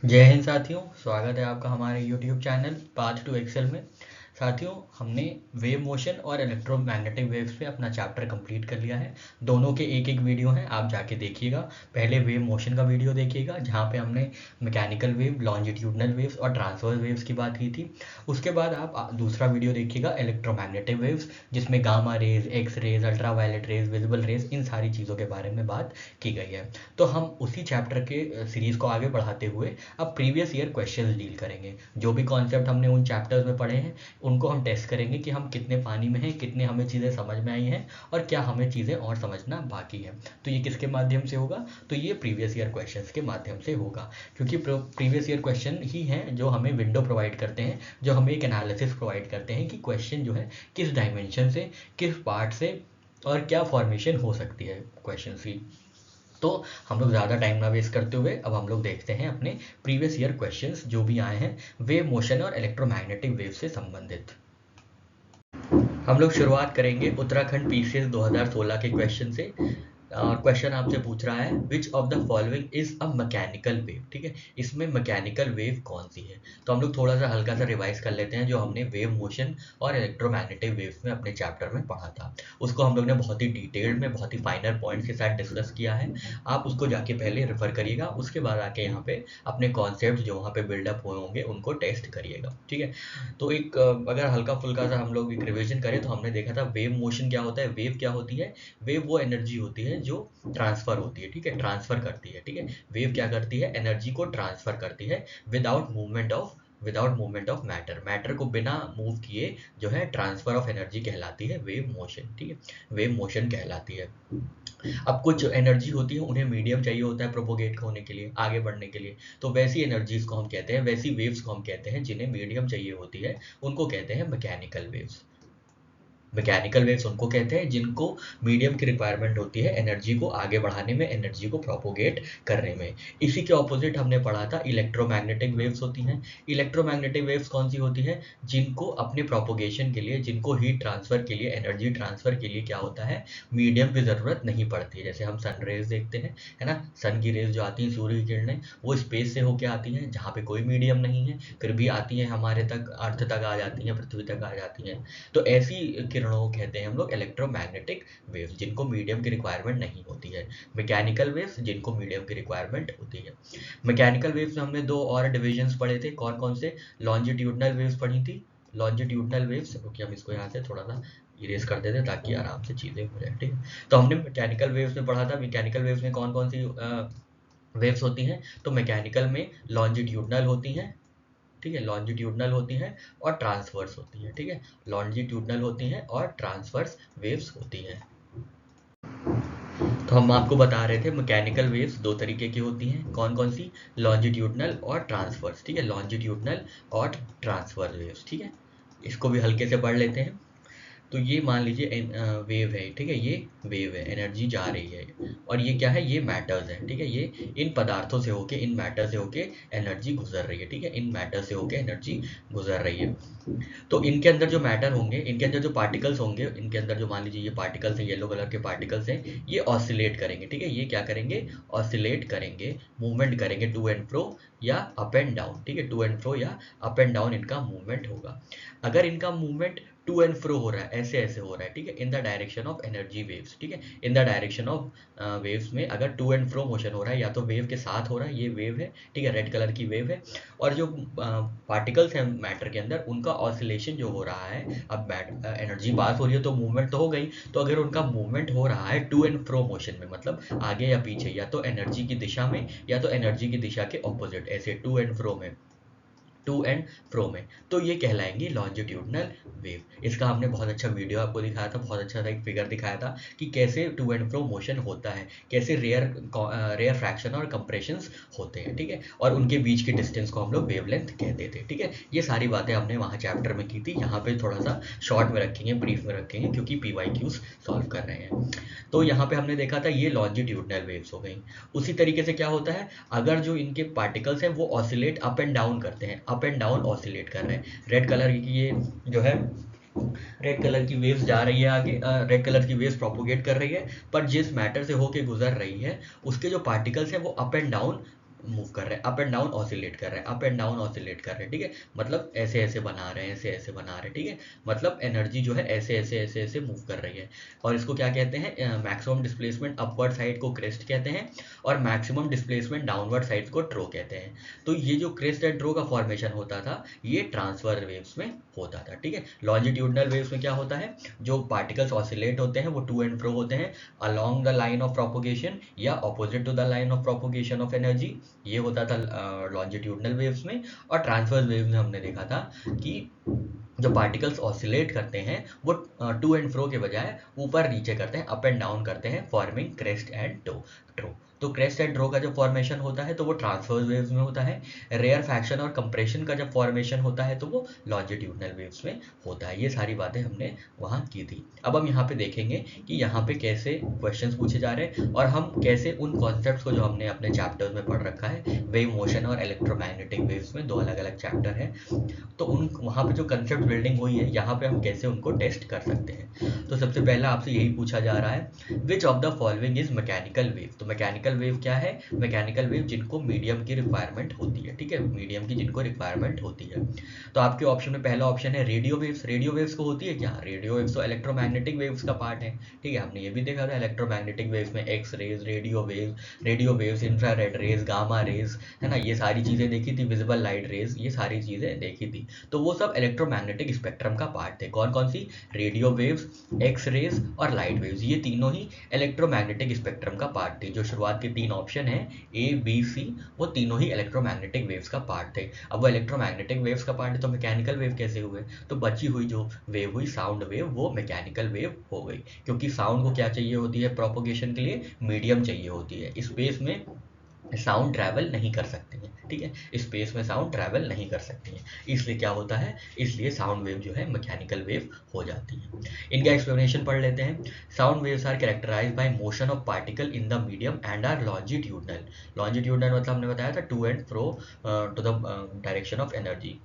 जय हिंद साथियों, स्वागत है आपका हमारे YouTube channel path to excel में। साथियों, हमने वेव मोशन और इलेक्ट्रोमैग्नेटिक वेव्स पे अपना चैप्टर कंप्लीट कर लिया है। दोनों के एक एक वीडियो हैं, आप जाके देखिएगा। पहले वेव मोशन का वीडियो देखिएगा जहाँ पे हमने मैकेनिकल वेव, लॉन्जिट्यूडनल वेव्स और ट्रांसवर्स वेव्स की बात की थी। उसके बाद आप दूसरा वीडियो देखिएगा इलेक्ट्रोमैग्नेटिक वेव्स, जिसमें gamma rays, X rays, ultraviolet rays, visible rays, इन सारी चीज़ों के बारे में बात की गई है। तो हम उसी चैप्टर के सीरीज़ को आगे बढ़ाते हुए अब प्रीवियस ईयर क्वेश्चंस डील करेंगे। जो भी कॉन्सेप्ट हमने उन चैप्टर्स में पढ़े हैं उनको हम टेस्ट करेंगे कि हम कितने पानी में हैं, कितने हमें चीज़ें समझ में आई हैं और क्या हमें चीज़ें और समझना बाकी है। तो ये किसके माध्यम से होगा? तो ये प्रीवियस ईयर क्वेश्चंस के माध्यम से होगा, क्योंकि प्रीवियस ईयर क्वेश्चन ही हैं जो हमें विंडो प्रोवाइड करते हैं, जो हमें एक एनालिसिस प्रोवाइड करते हैं कि क्वेश्चन जो है किस डायमेंशन से, किस पार्ट से और क्या फॉर्मेशन हो सकती है क्वेश्चन की। तो हम लोग ज़्यादा टाइम ना वेस्ट करते हुए अब हम लोग देखते हैं अपने प्रीवियस ईयर क्वेश्चंस जो भी आए हैं वेव मोशन और इलेक्ट्रोमैग्नेटिक वेव से संबंधित। हम लोग शुरुआत करेंगे उत्तराखंड पीसीएस 2016 के क्वेश्चन से। और क्वेश्चन आपसे पूछ रहा है which of the following is a mechanical wave. ठीक है, इसमें मैकेनिकल वेव कौन सी है? तो हम लोग थोड़ा सा हल्का सा रिवाइज कर लेते हैं जो हमने वेव मोशन और इलेक्ट्रोमैग्नेटिक वेव्स में अपने चैप्टर में पढ़ा था। उसको हम लोग ने बहुत ही डिटेल्ड में, बहुत ही फाइनर पॉइंट्स के साथ डिस्कस किया है। आप उसको जाके पहले रेफर करिएगा, उसके बाद आके यहाँ पे अपने कॉन्सेप्ट जो वहाँ पे बिल्डअप हुए होंगे उनको टेस्ट करिएगा। ठीक है, तो एक अगर हल्का फुल्का सा हम लोग एक रिविजन करें तो हमने देखा था वेव मोशन क्या होता है, वेव क्या होती है। वेव वो एनर्जी होती है जो ट्रांसफर होती है। ठीक है, ट्रांसफर करती है। ठीक है, वेव क्या करती है? एनर्जी को ट्रांसफर करती है without movement of matter. Matter को बिना मूव किए जो है ट्रांसफर ऑफ एनर्जी कहलाती है वेव मोशन। ठीक है, वेव मोशन कहलाती है। अब कुछ एनर्जी होती है, उन्हें मीडियम चाहिए होता है प्रोपोगेट होने के लिए, आगे बढ़ने के लिए। तो वैसी एनर्जीज को हम कहते हैं, वैसी वेव्स को हम कहते हैं जिन्हें मीडियम चाहिए होती है, उनको कहते हैं मैकेनिकल वेव्स। मैकेनिकल वेव्स उनको कहते हैं जिनको मीडियम की रिक्वायरमेंट होती है एनर्जी को आगे बढ़ाने में, एनर्जी को प्रोपोगेट करने में। इसी के ऑपोजिट हमने पढ़ा था इलेक्ट्रोमैग्नेटिक वेव्स होती हैं। इलेक्ट्रोमैग्नेटिक वेव्स कौन सी होती हैं? जिनको अपने प्रोपोगेशन के लिए, जिनको हीट ट्रांसफर के लिए, एनर्जी ट्रांसफर के लिए क्या होता है, मीडियम की ज़रूरत नहीं पड़ती है। जैसे हम सन रेज देखते हैं, है ना, सन की रेज जो आती हैं, सूर्य की किरणें, वो स्पेस से होके आती हैं जहाँ पे कोई मीडियम नहीं है, फिर भी आती हैं हमारे तक, अर्थ तक आ जाती हैं, पृथ्वी तक आ जाती हैं। तो ऐसी किरणों को कहते हैं हम लोग इलेक्ट्रोमैग्नेटिक वेव्स, जिनको मीडियम की रिक्वायरमेंट नहीं होती है। मैकेनिकल वेव्स जिनको मीडियम की रिक्वायरमेंट होती है। मैकेनिकल वेव्स में हमने दो और डिविजन्स पढ़े थे, कौन कौन से? लॉन्जिट्यूडनल वेव्स पढ़ी थी। लॉन्जिट्यूडनल वेव्स, क्योंकि हम इसको यहाँ से थोड़ा सा इरेज कर देते ताकि आराम से चीज़ें हो जाए। ठीक है, तो हमने मैकेनिकल वेव्स में पढ़ा था। मैकेनिकल वेव्स में कौन कौन सी वेव्स होती हैं? तो मैकेनिकल में लॉन्जिट्यूडनल होती हैं। ठीक है, लॉन्जिट्यूडनल होती हैं और ट्रांसवर्स होती हैं। ठीक है, लॉन्जिट्यूडनल होती हैं और ट्रांसवर्स वेव्स होती हैं। तो हम आपको बता रहे थे मैकेनिकल वेव्स दो तरीके की होती हैं, कौन कौन सी? लॉन्जिट्यूडनल और ट्रांसवर्स। ठीक है, लॉन्जिट्यूडनल और ट्रांसवर्स वेव्स। ठीक है, इसको भी हल्के से पढ़ लेते हैं। तो ये मान लीजिए वेव है। ठीक है, ये वेव है, एनर्जी जा रही है, और ये क्या है? ये मैटर्स है। ठीक है, ये इन पदार्थों से होके, इन मैटर से होके एनर्जी गुजर रही है। ठीक है, इन मैटर से होके एनर्जी गुजर रही है। तो इनके अंदर जो मैटर होंगे, इनके अंदर जो पार्टिकल्स होंगे, इनके अंदर जो मान लीजिए ये पार्टिकल्स हैं, येलो कलर के पार्टिकल्स हैं, ये ऑसिलेट करेंगे। ठीक है, ये क्या करेंगे? ऑसिलेट करेंगे, मूवमेंट करेंगे टू एंड फ्रो या अप एंड डाउन। ठीक है, टू एंड फ्रो या अप एंड डाउन इनका मूवमेंट होगा। अगर इनका मूवमेंट टू एंड फ्रो हो रहा है, ऐसे ऐसे हो रहा है, ठीक है, in the direction of energy waves. ठीक है, in the direction of waves में अगर टू एंड फ्रो मोशन हो रहा है, या तो वेव के साथ हो रहा है, ये वेव है। ठीक है, रेड कलर की वेव है। और जो पार्टिकल्स हैं मैटर के अंदर, उनका ऑसिलेशन जो हो रहा है, अब एनर्जी पास हो रही है तो मूवमेंट तो हो गई। तो अगर उनका मूवमेंट हो रहा है टू एंड फ्रो मोशन में, मतलब आगे या पीछे, या तो एनर्जी की दिशा में या तो एनर्जी की दिशा के ऑपोजिट, ऐसे टू एंड फ्रो में, टू एंड फ्रो में, तो ये कहलाएंगी लॉन्जिट्यूडनल वेव। इसका हमने बहुत अच्छा वीडियो आपको दिखाया था, बहुत अच्छा सा एक फिगर दिखाया था कि कैसे टू एंड फ्रो मोशन होता है, कैसे रेयर फ्रैक्शन और कंप्रेशंस होते हैं। ठीक है, और उनके बीच की डिस्टेंस को हम लोग वेवलेंथ कहते थे। ठीक है, ये सारी बातें हमने वहाँ चैप्टर में की थी, यहाँ पे थोड़ा सा शॉर्ट में रखेंगे, ब्रीफ में रखेंगे, क्योंकि पीवाईक्यूज सॉल्व कर रहे हैं। तो यहाँ पे हमने देखा था ये लॉन्जिट्यूडनल वेव्स हो गई। उसी तरीके से क्या होता है, अगर जो इनके पार्टिकल्स हैं वो ऑसिलेट अप एंड डाउन करते हैं, अप एंड डाउन ऑसिलेट कर रहे हैं, रेड कलर की ये जो है, रेड कलर की वेव्स जा रही है आगे, रेड कलर की वेव्स प्रोपोगेट कर रही है, पर जिस मैटर से होके गुजर रही है उसके जो पार्टिकल्स हैं वो अप एंड डाउन मूव कर रहे हैं, अप एंड डाउन ऑसिलेट कर रहे हैं, अप एंड डाउन ऑसिलेट कर रहे हैं, ठीक है, मतलब ऐसे ऐसे बना रहे हैं, ऐसे ऐसे बना रहे हैं, ठीक है, मतलब एनर्जी जो है ऐसे ऐसे ऐसे ऐसे मूव कर रही है। और इसको क्या कहते हैं, मैक्सिमम डिस्प्लेसमेंट अपवर्ड साइड को क्रेस्ट कहते हैं और मैक्सिमम डिस्प्लेसमेंट डाउनवर्ड साइड को ट्रो कहते हैं। तो ये जो क्रेस्ट एंड ट्रो का फॉर्मेशन होता था ये ट्रांसफर वेव्स में होता था, ठीक है। लॉन्जिट्यूडनल वेव्स में क्या होता है, जो पार्टिकल्स ऑसिलेट होते हैं वो टू एंड फ्रो होते हैं along the line of propagation या opposite to the line of propagation of energy, ये होता था लॉन्जिट्यूडनल वेव्स में। और ट्रांसवर्स वेव्स में हमने देखा था कि जो पार्टिकल्स ऑसिलेट करते हैं वो टू एंड फ्रो के बजाय ऊपर नीचे करते हैं, अप एंड डाउन करते हैं, फॉर्मिंग क्रेस्ट एंड ट्रो। तो क्रेस्ट एंड ट्रो का जब फॉर्मेशन होता है तो वो ट्रांसवर्स वेव्स में होता है। रेयर फैक्शन और कंप्रेशन का जब फॉर्मेशन होता है तो वो लॉन्जिट्यूडनल वेव्स में होता है। ये सारी बातें हमने वहाँ की थी। अब हम यहाँ पे देखेंगे कि यहाँ पे कैसे क्वेश्चंस पूछे जा रहे हैं और हम कैसे उन कॉन्सेप्ट्स को जो हमने अपने चैप्टर्स में पढ़ रखा है, वेव मोशन और इलेक्ट्रोमैग्नेटिक वेव्स में 2 अलग अलग चैप्टर हैं, तो उन वहाँ पे जो कंसेप्ट बिल्डिंग हुई है यहाँ पे हम कैसे उनको टेस्ट कर सकते हैं। तो सबसे पहला आपसे यही पूछा जा रहा है, which of the following is mechanical wave. तो मैकेनिकल वेव क्या है, मैकेनिकल वेव जिनको मीडियम की रिक्वायरमेंट होती है, ठीक है, मीडियम की जिनको रिक्वायरमेंट होती है। तो आपके ऑप्शन में पहला ऑप्शन है रेडियो वेव्स। रेडियो वेव्स को होती है क्या, रेडियो वेव्स तो इलेक्ट्रोमैग्नेटिक वेव्स का पार्ट है, ठीक है, हमने ये भी देखा था इलेक्ट्रोमैग्नेटिक वेव्स में X rays, radio waves, infrared rays, gamma rays, है ना, ये सारी चीजें देखी थी, विजिबल लाइट रेज, ये सारी चीजें देखी थी। तो वो सब इलेक्ट्रोमैग्नेटिक स्पेक्ट्रम का पार्ट थे। कौन कौन सी, रेडियो वेव्स, एक्स रेज और लाइट वेव्स, ये तीनों ही इलेक्ट्रोमैग्नेटिक स्पेक्ट्रम का पार्ट थे। जो शुरुआत के 3 ऑप्शन हैं ए बी सी, वो तीनों ही इलेक्ट्रोमैग्नेटिक वेव्स का पार्ट थे। अब वो इलेक्ट्रोमैग्नेटिक वेव्स का पार्ट है तो मैकेनिकल वेव कैसे हुए, तो बची हुई जो वेव हुई साउंड वेव, वो मैकेनिकल वेव हो गई, क्योंकि साउंड को क्या चाहिए होती है प्रोपोगेशन के लिए, मीडियम चाहिए होती है। स्पेस में साउंड ट्रैवल नहीं कर सकती है, ठीक है, स्पेस में साउंड ट्रैवल नहीं कर सकती है, इसलिए क्या होता है, इसलिए साउंड वेव जो है मैकेनिकल वेव हो जाती है। इनका एक्सप्लेनेशन पढ़ लेते हैं। Sound waves are characterised by motion of particle in the medium and are longitudinal. Longitudinal मतलब हमने बताया था to and fro to the direction of energy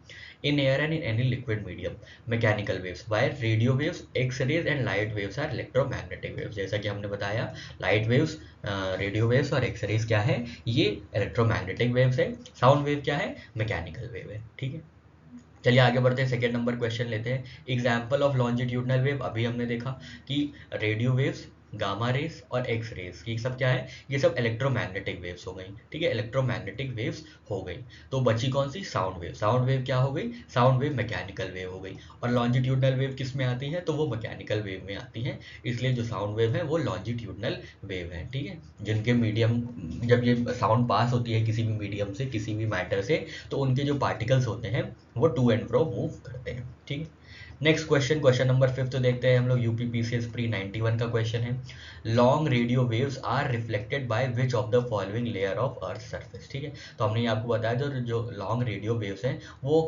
in air and in any liquid medium. Mechanical waves, while radio waves, x-rays and light waves are electromagnetic waves। जैसा कि हमने बताया light waves, radio waves और x raise क्या है, ये electromagnetic waves है। Sound wave क्या है, मैकेनिकल वेव है, ठीक है। चलिए आगे बढ़ते हैं, सेकेंड नंबर क्वेश्चन लेते हैं। एग्जाम्पल ऑफ लॉन्जिट्यूडनल वेव, अभी हमने देखा कि रेडियो वेव्स, गामा रेस और एक्स रेस, ये सब क्या है, ये सब इलेक्ट्रोमैग्नेटिक वेव्स हो गई, ठीक है, इलेक्ट्रोमैग्नेटिक वेव्स हो गई। तो बची कौन सी, साउंड वेव। साउंड वेव क्या हो गई, साउंड वेव मैकेनिकल वेव हो गई। और लॉन्जिट्यूडनल वेव किस में आती है, तो वो मैकेनिकल वेव में आती है, इसलिए जो साउंड वेव है वो लॉन्जिट्यूडनल वेव है, ठीक है। जिनके मीडियम, जब ये साउंड पास होती है किसी भी मीडियम से, किसी भी मैटर से, तो उनके जो पार्टिकल्स होते हैं वो टू एंड फ्रो मूव करते हैं, ठीक है। नेक्स्ट क्वेश्चन, क्वेश्चन नंबर 5 देखते हैं हम लोग। यूपीपीसीएस प्री 91 का क्वेश्चन है। Long radio waves are reflected by which of the following layer of earth surface, ठीक है। तो हमने आपको बताया जो लॉन्ग रेडियो वेव्स हैं वो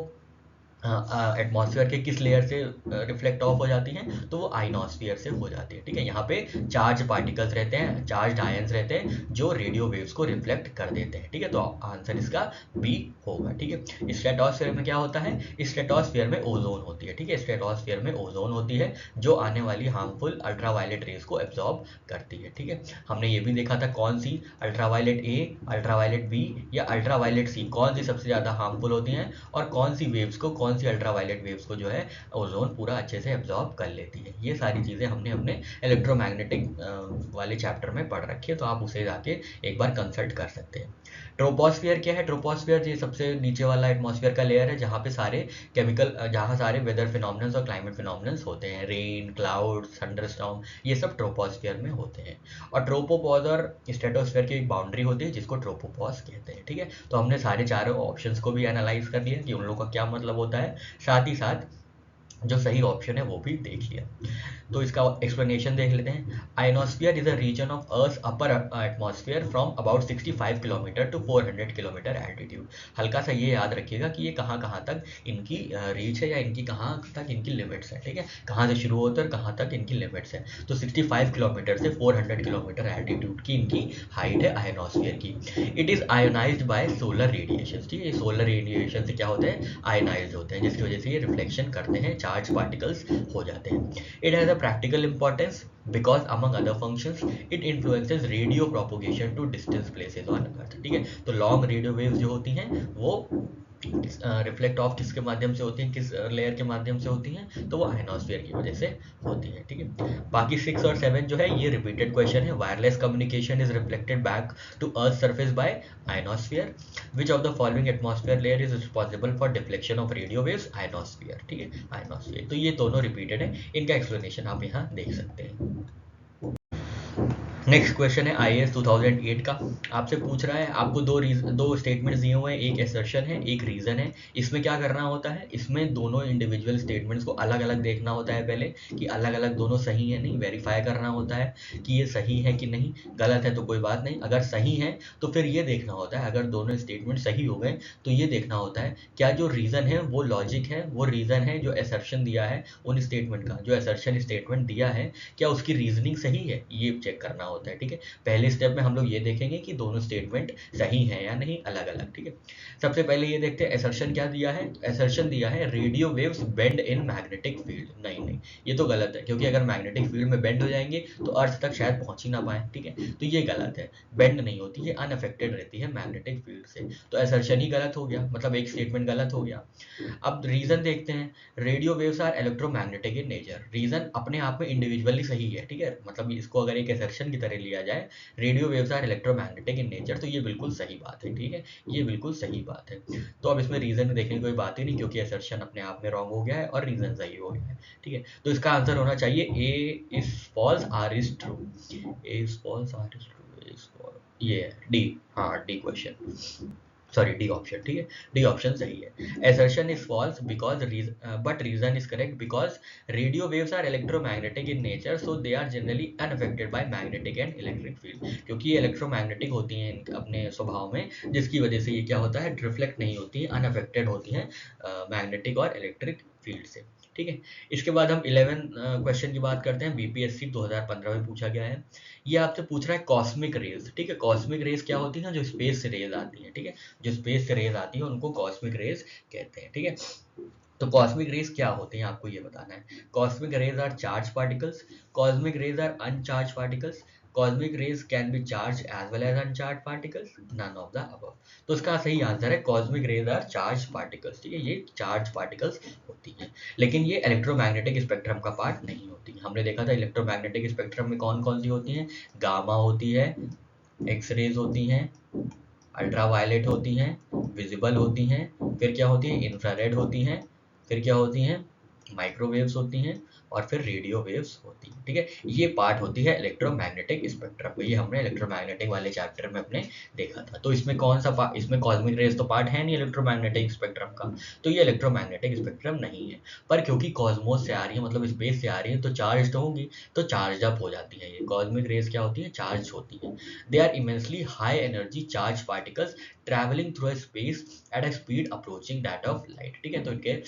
एटमॉस्फेयर के किस लेयर से रिफ्लेक्ट ऑफ हो जाती हैं, तो वो आइनोस्फीयर से हो जाती है, ठीक है। यहाँ पे चार्ज पार्टिकल्स रहते हैं, चार्ज आयंस रहते हैं जो रेडियो वेव्स को रिफ्लेक्ट कर देते हैं, ठीक है। तो आंसर इसका बी होगा, ठीक है। स्ट्रेटोस्फीयर में क्या होता है, स्ट्रेटोस्फीयर में ओजोन होती है, ठीक है, स्ट्रेटोस्फीयर में ओजोन होती है जो आने वाली हार्मफुल अल्ट्रावायलेट रेज को एब्जॉर्ब करती है, ठीक है। हमने ये भी देखा था कौन सी, अल्ट्रावायलेट ए, अल्ट्रावायलेट बी या अल्ट्रावायलेट सी, कौन सी सबसे ज़्यादा हार्मफुल होती हैं और कौन सी वेव्स को, कौन सी अल्ट्रावायलेट वेव्स को जो है ओजोन पूरा अच्छे से एब्जॉर्ब कर लेती है। ये सारी चीज़ें हमने अपने इलेक्ट्रोमैग्नेटिक वाले चैप्टर में पढ़ रखी है, तो आप उसे जाके एक बार कंसल्ट कर सकते हैं। ट्रोपोस्फियर क्या है, ट्रोपोस्फियर ये सबसे नीचे वाला एटमॉस्फेयर का लेयर है जहाँ पे सारे केमिकल, जहाँ सारे वेदर फिनोमिनन्स और क्लाइमेट फिनोमिनन्स होते हैं, रेन, क्लाउड, थंडरस्टॉर्म, ये सब ट्रोपोस्फियर में होते हैं। और ट्रोपोपॉज और स्ट्रेटोस्फियर की एक बाउंड्री होती है जिसको ट्रोपोपॉज कहते हैं, ठीक है। तो हमने सारे चारों ऑप्शंस को भी एनालाइज कर लिया कि उन लोगों का क्या मतलब होता है, साथ ही साथ जो सही ऑप्शन है वो भी देख लिया। तो इसका एक्सप्लेनेशन देख लेते हैं। Ionosphere is a region of earth upper atmosphere from about 65 kilometre to 400 kilometre altitude. हल्का सा ये याद रखिएगा कि ये कहाँ कहाँ तक इनकी रीच है या इनकी कहाँ तक इनकी लिमिट्स है, ठीक है, कहाँ से शुरू होते हैं और कहाँ तक इनकी लिमिट्स है। तो 65 किलोमीटर से 400 किलोमीटर एल्टीट्यूड की इनकी हाइट है आयनोस्फीयर की। It is ionised bye solar radiation, ठीक है, सोलर रेडिएशन से क्या होते हैं, आयोनाइज होते हैं, जिसकी वजह से ये रिफ्लेक्शन करते हैं, चार्ज पार्टिकल्स हो जाते हैं। It has a practical importance because among other functions it influences radio propagation to distance places on earth. ठीक है, तो लॉन्ग रेडियो वेव्स जो होती हैं वो रिफ्लेक्ट ऑफ किसके माध्यम से होती हैं, किस लेयर के माध्यम से होती हैं, तो वो आयनोस्फीयर की वजह से होती है। ठीक है, बाकी 6 और 7 जो है ये रिपीटेड क्वेश्चन है। Wireless communication is reflected back to earth surface by ionosphere. Which of the following atmosphere layer is responsible for deflection of radio waves? Ionosphere. ठीक है, आयनोस्फीयर। तो ये दोनों रिपीटेड है, इनका एक्सप्लेनेशन आप यहाँ देख सकते हैं। नेक्स्ट क्वेश्चन है IAS 2008 का। आपसे पूछ रहा है, आपको दो स्टेटमेंट्स दिए हुए हैं, एक एसर्शन है एक रीजन है। इसमें क्या करना होता है, इसमें दोनों इंडिविजुअल स्टेटमेंट्स को अलग अलग देखना होता है पहले कि अलग अलग दोनों सही है नहीं, वेरीफाई करना होता है कि ये सही है कि नहीं। गलत है तो कोई बात नहीं, अगर सही है तो फिर ये देखना होता है, अगर दोनों स्टेटमेंट सही हो गए तो ये देखना होता है क्या जो रीजन है वो लॉजिक है, वो रीजन है जो एसर्शन दिया है उन स्टेटमेंट का, जो एसर्शन स्टेटमेंट दिया है क्या उसकी रीजनिंग सही है, ये चेक करना होता है। ठीक है, पहले स्टेप में हम लोग ये देखेंगे कि दोनों स्टेटमेंट सही हैं या नहीं, अलग अलग। ठीक है, सबसे पहले ये देखते हैं एसर्शन क्या दिया है। एसर्शन दिया है radio waves bend in magnetic field. नहीं, ये तो गलत है, क्योंकि अगर मैग्नेटिक फील्ड में बेंड हो जाएंगे तो अर्थ तक शायद पहुंच ही ना पाए। ठीक है, तो ये गलत है, बेंड नहीं होती है, अनअफेक्टेड रहती है मैग्नेटिक फील्ड से। तो एसर्शन ही गलत हो गया, मतलब एक स्टेटमेंट गलत हो गया। अब रीजन देखते हैं। Radio waves are electromagnetic in nature. Reason अपने आप में इंडिविजुअली सही है। ठीक है, मतलब इसको अगर एक एसर्शन की तरह लिया जाए, radio waves are electromagnetic in nature, तो ये बिल्कुल सही बात है। ठीक है, ये बिल्कुल सही बात है। तो अब इसमें रीजन देखने की कोई बात ही नहीं, क्योंकि एसर्शन अपने आप में रॉन्ग हो गया है और रीजन सही हो गया है। ठीक है, तो इसका आंसर होना चाहिए A is false, R is true. A is false, R is true, A is false, ये है डी। हाँ, D question, sorry D option. ठीक है, डी ऑप्शन सही है। Assertion is false because but reason is correct because radio waves are electromagnetic in nature, so they are generally unaffected by magnetic and electric field. क्योंकि ये electromagnetic होती हैं अपने स्वभाव में, जिसकी वजह से ये क्या होता है, रिफ्लेक्ट नहीं होती है, अनअफेक्टेड होती हैं मैग्नेटिक और इलेक्ट्रिक फील्ड से। ठीक है, इसके बाद हम 11 क्वेश्चन की बात करते हैं। बीपीएससी 2015 में पूछा गया है। ये आपसे पूछ रहा है कॉस्मिक रेज। ठीक है, कॉस्मिक रेज क्या होती है, जो स्पेस से रेज आती है। ठीक है, जो स्पेस से रेज आती है उनको कॉस्मिक रेज कहते हैं। ठीक है, तो कॉस्मिक रेज क्या होते हैं आपको ये बताना है। Cosmic rays are charge particles, cosmic rays are uncharge particles, cosmic rays can be charge as well as uncharge particles, none of the above. तो इसका सही आंसर है cosmic rays are charge particles. ठीक है, ये चार्ज पार्टिकल्स होती हैं, लेकिन ये इलेक्ट्रोमैग्नेटिक स्पेक्ट्रम का पार्ट नहीं होती। हमने देखा था इलेक्ट्रोमैग्नेटिक स्पेक्ट्रम में कौन कौन सी होती हैं, गामा होती है, एक्स रेज होती हैं, अल्ट्रावायलेट होती हैं, विजिबल होती हैं, फिर क्या होती है, इंफ्रारेड होती हैं, फिर क्या होती हैं, माइक्रोवेव्स होती हैं, और फिर रेडियो वेव्स होती हैं। ठीक है, ये पार्ट होती है इलेक्ट्रोमैग्नेटिक स्पेक्ट्रम। ये हमने इलेक्ट्रोमैग्नेटिक वाले चैप्टर में अपने देखा था। तो इसमें कौन सा पार्ट, इसमें कॉस्मिक रेज तो पार्ट है नहीं इलेक्ट्रोमैग्नेटिक स्पेक्ट्रम का, तो ये इलेक्ट्रोमैग्नेटिक स्पेक्ट्रम नहीं है। पर क्योंकि कॉस्मोस से आ रही है, मतलब स्पेस से आ रही है, तो चार्ज तो होंगी, तो चार्ज अप हो जाती है। ये कॉस्मिक रेज क्या होती है, चार्ज होती है। They are immensely high energy charge particles travelling through space at a speed approaching that of light. ठीक है, तो इनके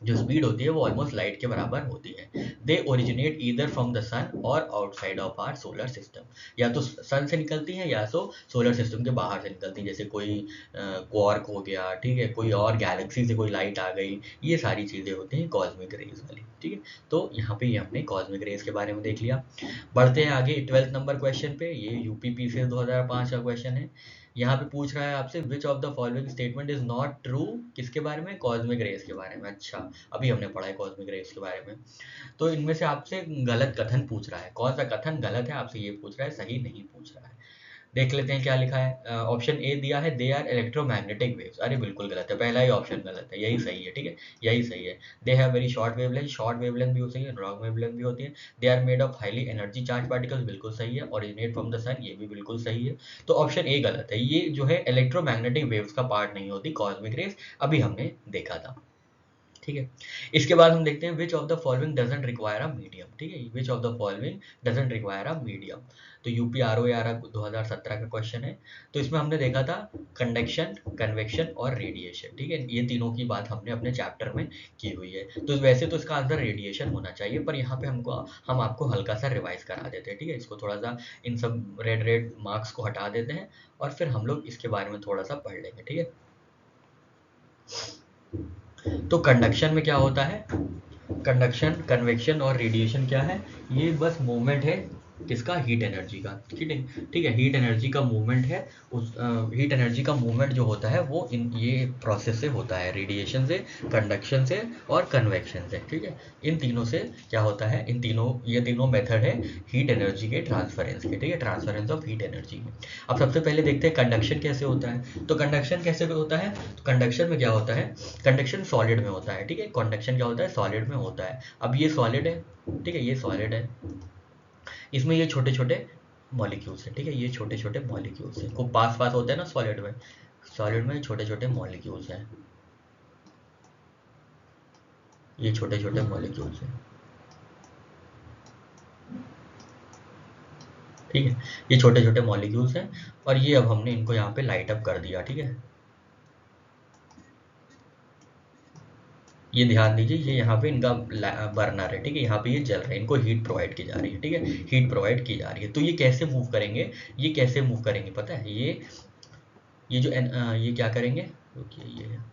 जो स्पीड होती है वो ऑलमोस्ट लाइट के बराबर होती है। They originate either from the sun और outside of our solar system. या तो सन से निकलती हैं या तो सोलर सिस्टम के बाहर से निकलती हैं, जैसे कोई क्वार्क हो गया। ठीक है, कोई और गैलेक्सी से कोई लाइट आ गई, ये सारी चीज़ें होती हैं कॉस्मिक रेज वाली। ठीक है, तो यहाँ पे ये हमने कॉस्मिक रेज के बारे में देख लिया। बढ़ते हैं आगे 12th नंबर क्वेश्चन पे। ये यूपीपीसीएस 2005 का क्वेश्चन है। यहाँ पे पूछ रहा है आपसे विच of the following statement is not true, किसके बारे में, कॉस्मिक रेज के बारे में। अच्छा, अभी हमने पढ़ा है कॉस्मिक रेज के बारे में। तो इनमें से आपसे गलत कथन पूछ रहा है, कौन सा कथन गलत है आपसे ये पूछ रहा है, सही नहीं पूछ रहा है। देख लेते हैं क्या लिखा है। ऑप्शन ए दिया है दे आर इलेक्ट्रोमैग्नेटिक वेव्स। अरे बिल्कुल गलत है, पहला ही ऑप्शन गलत है, यही सही है। ठीक है, यही सही है। They have very short wavelength, short wavelength भी होती है, लॉन्ग वेवलेंथ भी होती है। They are made of highly energy charge particles, बिल्कुल सही है। ओरिजिनेट फ्रॉम द सन, ये भी बिल्कुल सही है। तो ऑप्शन ए गलत है, ये जो है इलेक्ट्रोमैग्नेटिक वेव्स का पार्ट नहीं होती कॉस्मिक रेज, अभी हमने देखा था। ठीक है, इसके बाद हम देखते हैं विच of the following doesn't require a medium. ठीक है, which of the following doesn't require a medium. तो यूपीआरओ 2017 का क्वेश्चन है। तो इसमें हमने देखा था कंडक्शन, कन्वेक्शन और रेडिएशन। ठीक है, ये तीनों की बात हमने अपने चैप्टर में की हुई है। तो वैसे तो इसका आंसर रेडिएशन होना चाहिए, पर यहाँ पे हम आपको हल्का सा रिवाइज करा देते हैं। ठीक है, इसको थोड़ा सा इन सब रेड रेड मार्क्स को हटा देते हैं और फिर हम लोग इसके बारे में थोड़ा सा पढ़ लेंगे। ठीक है, तो कंडक्शन में क्या होता है, कंडक्शन, कन्वेक्शन और रेडिएशन क्या है? ये बस मूवमेंट है किसका? हीट एनर्जी का। ठीक है, ठीक है, हीट एनर्जी का मूवमेंट है। उस हीट एनर्जी का मूवमेंट जो होता है वो इन ये प्रोसेस से होता है, रेडिएशन से, कंडक्शन से और कन्वेक्शन से। ठीक है, इन तीनों से क्या होता है? ये तीनों मेथड है हीट एनर्जी के ट्रांसफरेंस के। ठीक है, ट्रांसफरेंस ऑफ हीट एनर्जी के। अब सबसे पहले देखते हैं कंडक्शन कैसे होता है। तो कंडक्शन कैसे होता है? तो कंडक्शन में क्या होता है? कंडक्शन सॉलिड में होता है। ठीक है, कंडक्शन क्या होता है? सॉलिड में होता है। अब ये सॉलिड है, ठीक है, ये सॉलिड है, इसमें ये छोटे छोटे मॉलिक्यूल्स हैं। ठीक है, ये छोटे छोटे मॉलिक्यूल्स हैं, खूब पास पास होते हैं ना सॉलिड में। सॉलिड में छोटे छोटे मॉलिक्यूल्स हैं, ये छोटे छोटे मॉलिक्यूल्स हैं। ठीक है, ये छोटे छोटे मॉलिक्यूल्स हैं और ये अब हमने इनको यहाँ पे लाइट अप कर दिया। ठीक है, ये ध्यान दीजिए, ये यहाँ पे इनका बर्नर है। ठीक है, यहाँ पे ये जल रहे हैं, इनको हीट प्रोवाइड की जा रही है। ठीक है, हीट प्रोवाइड की जा रही है। तो ये कैसे मूव करेंगे? ये कैसे मूव करेंगे पता है? ये जो ये क्या करेंगे? ओके, ये है।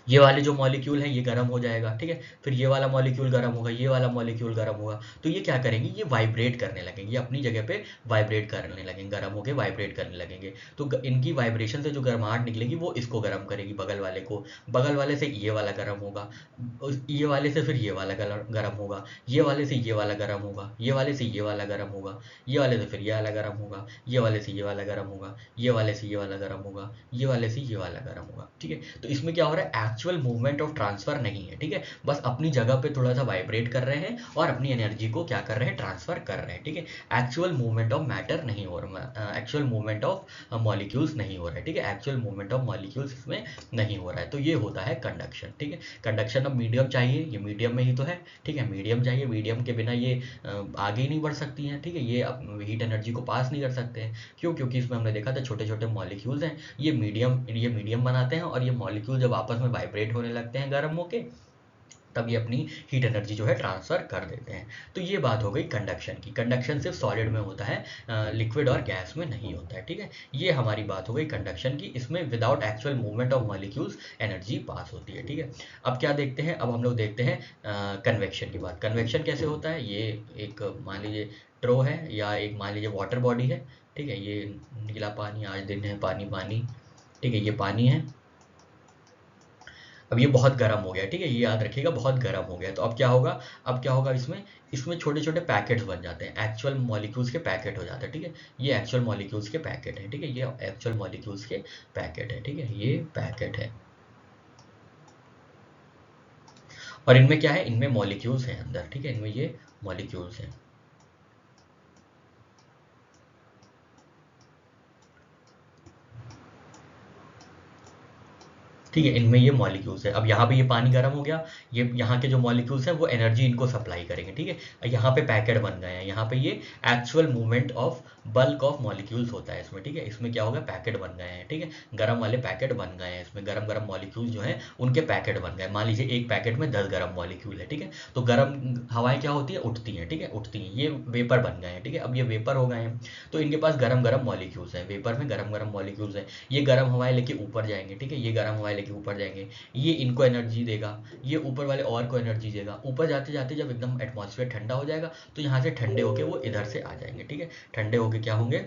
ये वाले जो मॉलिक्यूल है ये गर्म हो जाएगा। ठीक है, फिर ये वाला मॉलिक्यूल गर्म होगा, ये वाला मॉलिक्यूल गर्म होगा। तो ये क्या करेंगे? ये वाइब्रेट करने लगेंगे, ये अपनी जगह पे वाइब्रेट करने लगेंगे, गर्म होके वाइब्रेट करने लगेंगे। तो इनकी वाइब्रेशन से जो गर्माहट निकलेगी वो इसको गर्म करेगी, बगल वाले को। बगल वाले से ये वाला गर्म होगा, ये वाले से फिर ये वाला गर्म होगा, ये वाले से ये वाला गर्म होगा, ये वाले से ये वाला गर्म होगा, ये वाले से फिर ये वाला गर्म होगा, ये वाले से ये वाला गर्म होगा, ये वाले से ये वाला गर्म होगा, ये वाले से ये वाला गर्म होगा। ठीक है, तो इसमें क्या हो रहा है? एक्चुअल मूवमेंट ऑफ ट्रांसफर नहीं है। ठीक है, बस अपनी जगह पे थोड़ा सा वाइब्रेट कर रहे हैं और अपनी एनर्जी को क्या कर रहे हैं? ट्रांसफर कर रहे हैं। ठीक है, एक्चुअल मूवमेंट ऑफ मैटर नहीं हो रहा, एक्चुअल मूवमेंट ऑफ मॉलिक्यूल्स नहीं हो रहा है। ठीक है, एक्चुअल मूवमेंट ऑफ मॉलिक्यूल्स इसमें नहीं हो रहा है। तो ये होता है कंडक्शन। ठीक है, कंडक्शन अब मीडियम चाहिए, ये मीडियम में ही तो है। ठीक है, मीडियम चाहिए, मीडियम के बिना ये आगे ही नहीं बढ़ सकती हैं। ठीक है, ये अब हीट एनर्जी को पास नहीं कर सकते हैं। क्यों? क्योंकि इसमें हमने देखा था छोटे छोटे मॉलिक्यूल्स हैं, ये मीडियम बनाते हैं और ये मॉलिक्यूल जब आपस में वाइब्रेट होने लगते हैं गर्म होके, तब ये अपनी हीट एनर्जी जो है ट्रांसफर कर देते हैं। तो ये बात हो गई कंडक्शन की। कंडक्शन सिर्फ सॉलिड में होता है, लिक्विड और गैस में नहीं होता है। ठीक है, ये हमारी बात हो गई कंडक्शन की। इसमें without actual movement of molecules energy pass होती है। ठीक है, अब क्या देखते हैं? अब हम लोग देखते हैं कन्वेक्शन की बात। कन्वेक्शन कैसे होता है? ये एक मान लीजिए ट्रो है या एक मान लीजिए वाटर बॉडी है। ठीक है, ये नीला पानी, आज दिन है पानी पानी। ठीक है, ये पानी है। अब ये बहुत गर्म हो गया। ठीक है, ये याद रखिएगा, बहुत गर्म हो गया। तो अब क्या होगा? अब क्या होगा इसमें? इसमें छोटे छोटे पैकेट्स बन जाते हैं, एक्चुअल मॉलिक्यूल्स के पैकेट हो जाते हैं। ठीक है, ये एक्चुअल मॉलिक्यूल्स के पैकेट है। ठीक है, ये एक्चुअल मॉलिक्यूल्स के पैकेट है। ठीक है, ये पैकेट है और इनमें क्या है? इनमें मॉलिक्यूल्स हैं अंदर। ठीक है, इनमें ये मॉलिक्यूल्स हैं। ठीक है, इनमें ये मॉलिक्यूल्स है। अब यहाँ पे ये पानी गर्म हो गया, ये यहाँ के जो मॉलिक्यूल्स हैं वो एनर्जी इनको सप्लाई करेंगे। ठीक है, यहाँ पे पैकेट बन गए हैं, यहाँ पे ये actual movement of bulk of molecules होता है इसमें। ठीक है, इसमें क्या होगा? पैकेट बन गए हैं। ठीक है, गर्म वाले पैकेट बन गए हैं, इसमें गर्म गर्म मॉलिक्यूल जो हैं उनके पैकेट बन गए। मान लीजिए एक पैकेट में 10 गर्म मॉलिक्यूल है। ठीक है, तो गर्म हवाएं क्या होती है? उठती हैं। ठीक है, उठती हैं, ये वेपर बन गए हैं। ठीक है, अब ये वेपर हो गए हैं तो इनके पास गर्म गर्म मॉलिक्यूल्स हैं, वेपर में गर्म गर्म मॉलिक्यूल्स हैं। ये गर्म हवाएं लेके ऊपर जाएंगे। ठीक है, ये गर्म हवाएं लेके ऊपर जाएंगे, ये इनको एनर्जी देगा, ये ऊपर वाले और को एनर्जी देगा। ऊपर जाते जाते जब एकदम एटमॉस्फेयर ठंडा हो जाएगा तो यहाँ से ठंडे होके वो इधर से आ जाएंगे। ठीक है, ठंडे होके क्या होंगे?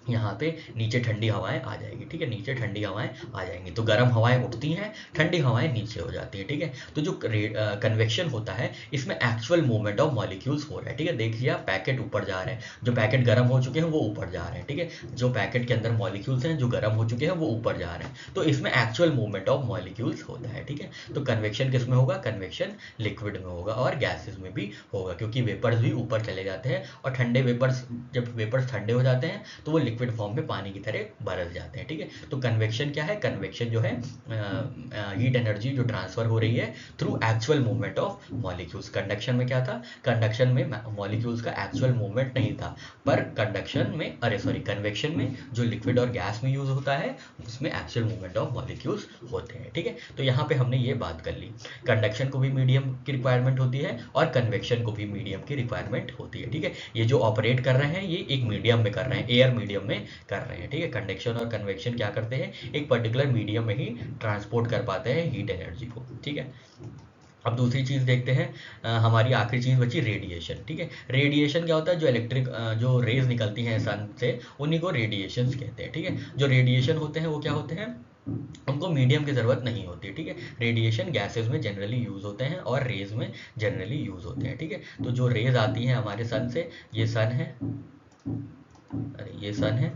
यहाँ पे नीचे ठंडी हवाएं आ जाएगी। ठीक है, नीचे ठंडी हवाएं आ जाएंगी तो गर्म हवाएं उठती हैं, ठंडी हवाएं नीचे हो जाती हैं। ठीक है, तो जो कन्वेक्शन होता है इसमें एक्चुअल मूवमेंट ऑफ मॉलिक्यूल्स हो रहा है। ठीक है, देखिए आप पैकेट ऊपर जा रहे हैं, जो पैकेट गर्म हो चुके हैं वो ऊपर जा रहे हैं। ठीक है, जो पैकेट के अंदर मॉलिक्यूल्स हैं जो गर्म हो चुके हैं वो ऊपर जा रहे हैं। तो इसमें एक्चुअल मूवमेंट ऑफ मॉलिक्यूल्स होता है। ठीक है, तो कन्वेक्शन किस में होगा? कन्वेक्शन लिक्विड में होगा और गैसेस में भी होगा, क्योंकि वेपर्स भी ऊपर चले जाते हैं और ठंडे वेपर्स, जब वेपर्स ठंडे हो जाते हैं तो वो लिक्विड फॉर्म में पानी की तरह बरस जाते हैं। ठीक है, तो कन्वेक्शन क्या है? कन्वेक्शन जो है हीट एनर्जी जो ट्रांसफर हो रही है through actual movement of molecules. Conduction में क्या था? कंडक्शन में मॉलिक्यूल्स का एक्चुअल मूवमेंट नहीं था, पर कंडक्शन में, अरे सॉरी, कन्वेक्शन में जो लिक्विड और गैस में यूज होता है उसमें एक्चुअल मूवमेंट ऑफ मॉलिक्यूल्स होते हैं। ठीक है, तो यहाँ पे हमने ये बात कर ली, कंडक्शन को भी मीडियम की रिक्वायरमेंट होती है और कन्वेक्शन को भी मीडियम की रिक्वायरमेंट होती है। ठीक है, ये जो ऑपरेट कर रहे हैं ये एक मीडियम में कर रहे हैं, एयर मीडियम में कर रहे हैं। ठीक है, कंडक्शन और कन्वेक्शन क्या करते हैं? एक पर्टिकुलर मीडियम में ही ट्रांसपोर्ट कर पाते हैं हीट एनर्जी को। ठीक है, अब दूसरी चीज़ देखते हैं, हमारी आखिरी चीज़ बची रेडिएशन। ठीक है, रेडिएशन क्या होता है? जो इलेक्ट्रिक जो रेज निकलती हैं सन से, उन्हीं को रेडिएशंस कहते हैं। ठीक है, जो रेडिएशन होते हैं वो क्या होते हैं? उनको मीडियम की ज़रूरत नहीं होती है। ठीक है, रेडिएशन गैसेस में जनरली यूज़ होते हैं और रेज में जनरली यूज़ होते हैं। ठीक है, तो जो रेज आती हैं हमारे सन से, ये सन है, अरे ये सन है